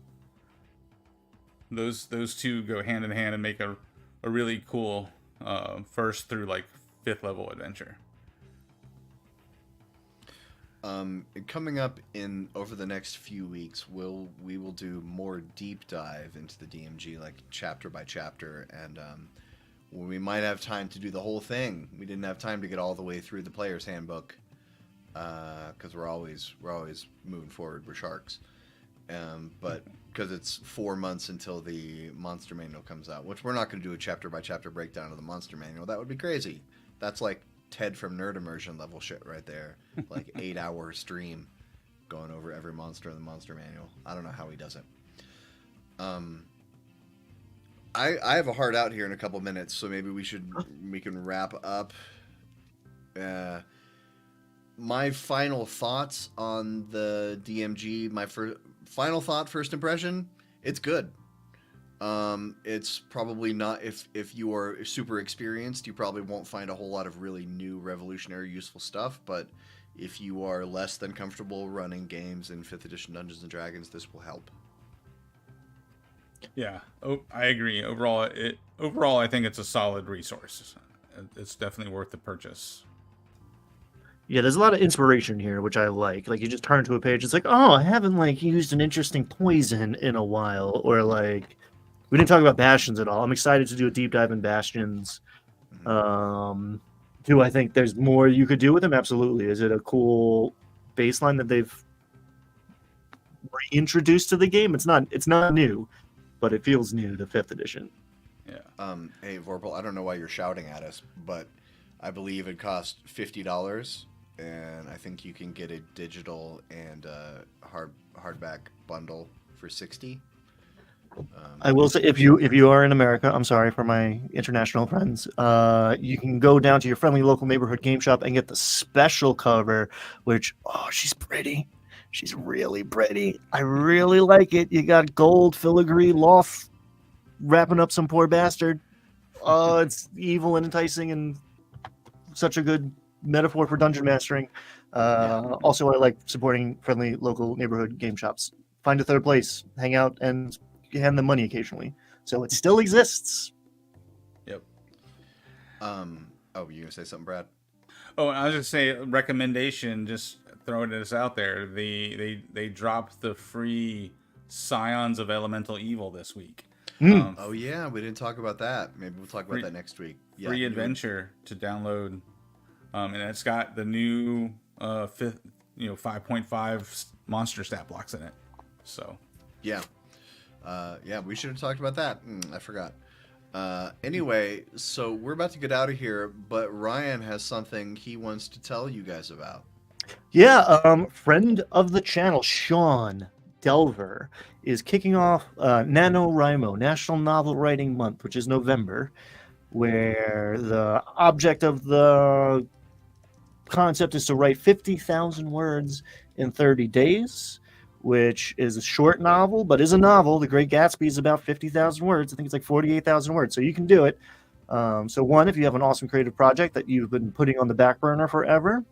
Those two go hand in hand and make a really cool 1st through like 5th level adventure. Coming up over the next few weeks, we will do more deep dive into the DMG, like chapter by chapter, and we might have time to do the whole thing. We didn't have time to get all the way through the player's handbook because we're always moving forward. We're sharks, but because it's 4 months until the monster manual comes out, which we're not going to do a chapter by chapter breakdown of the monster manual. That would be crazy. That's like Ted from Nerd Immersion level shit right there. Like 8-hour stream. going over every monster in the monster manual. I don't know how he does it. I have a hard out here in a couple minutes, so maybe we can wrap up. My final thoughts on the DMG. My final thought, first impression, it's good. It's probably not, if you are super experienced, you probably won't find a whole lot of really new, revolutionary, useful stuff. But if you are less than comfortable running games in 5th edition Dungeons and Dragons, this will help. Yeah, I agree. Overall, I think it's a solid resource. It's definitely worth the purchase. Yeah, there's a lot of inspiration here, which I like. Like, you just turn to a page, it's like, oh, I haven't like used an interesting poison in a while, or like, we didn't talk about Bastions at all. I'm excited to do a deep dive in Bastions. Do I think there's more you could do with them? Absolutely. Is it a cool baseline that they've reintroduced to the game? It's not new, but it feels new to 5th edition. Yeah. Hey, Vorpal, I don't know why you're shouting at us, but I believe it cost $50, and I think you can get a digital and hardback bundle for $60. I will say, if you are in America, I'm sorry for my international friends, you can go down to your friendly local neighborhood game shop and get the special cover, which, oh, she's pretty. She's really pretty. I really like it. You got gold filigree loft wrapping up some poor bastard. Oh, it's evil and enticing and such a good metaphor for dungeon mastering. Also, I like supporting friendly local neighborhood game shops. Find a third place, hang out, and hand them money occasionally. So it still exists. Yep. Oh, you gonna say something, Brad? Oh, I was just say recommendation. Just throwing this out there. They dropped the free Scions of Elemental Evil this week. Oh yeah, we didn't talk about that. Maybe we'll talk about that next week. Yeah, free adventure to download, and it's got the new 5.5 monster stat blocks in it. So yeah, we should have talked about that. I forgot. Anyway, so we're about to get out of here, but Ryan has something he wants to tell you guys about. Yeah, friend of the channel, Sean Delver, is kicking off NaNoWriMo, National Novel Writing Month, which is November, where the object of the concept is to write 50,000 words in 30 days, which is a short novel, but is a novel. The Great Gatsby is about 50,000 words. I think it's like 48,000 words, so you can do it. So one, if you have an awesome creative project that you've been putting on the back burner forever,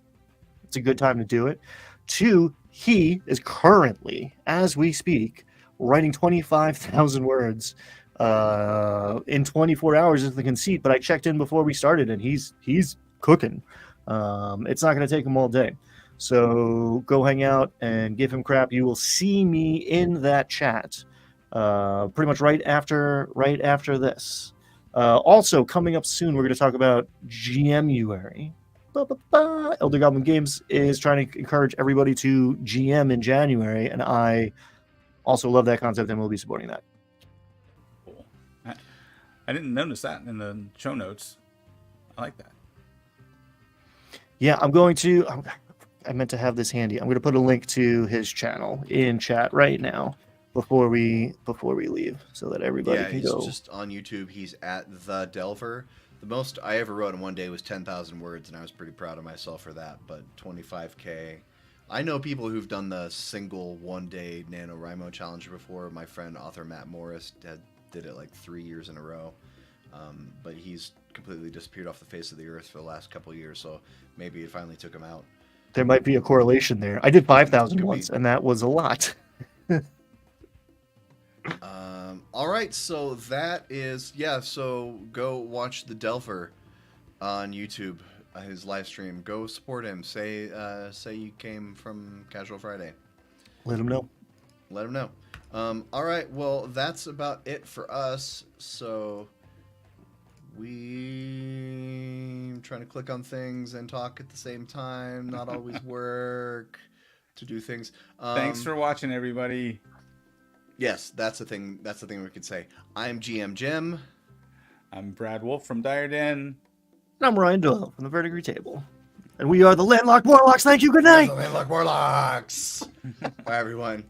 it's a good time to do it. Two, he is currently, as we speak, writing 25,000 words in 24 hours is the conceit, but I checked in before we started, and he's cooking. It's not going to take him all day. So go hang out and give him crap. You will see me in that chat pretty much right after this. Also, coming up soon, we're going to talk about GMuary. Elder Goblin Games is trying to encourage everybody to GM in January, and I also love that concept, and we'll be supporting that. Cool. I didn't notice that in the show notes. I like that. Yeah, I meant to have this handy. I'm going to put a link to his channel in chat right now before we leave, so that everybody can go. Yeah, he's just on YouTube. He's at The Delver. The most I ever wrote in one day was 10,000 words, and I was pretty proud of myself for that. But 25K. I know people who've done the single one-day NaNoWriMo challenge before. My friend, author Matt Morris, did it like 3 years in a row. But he's completely disappeared off the face of the earth for the last couple of years, so maybe it finally took him out. There might be a correlation there. I did 5,000 once, and that was a lot. All right, so that is, so go watch The Delver on YouTube, his live stream. Go support him. Say you came from Casual Friday. Let him know. All right, well, that's about it for us. So I'm trying to click on things and talk at the same time. Not always work to do things. Thanks for watching, everybody. Yes, that's the thing. That's the thing we could say. I'm GM Jim. I'm Brad Wolf from Dire Den. And I'm Ryan Doyle from the Verdigris Table. And we are the Landlocked Warlocks. Thank you. Good night. Landlocked Warlocks. Bye, everyone.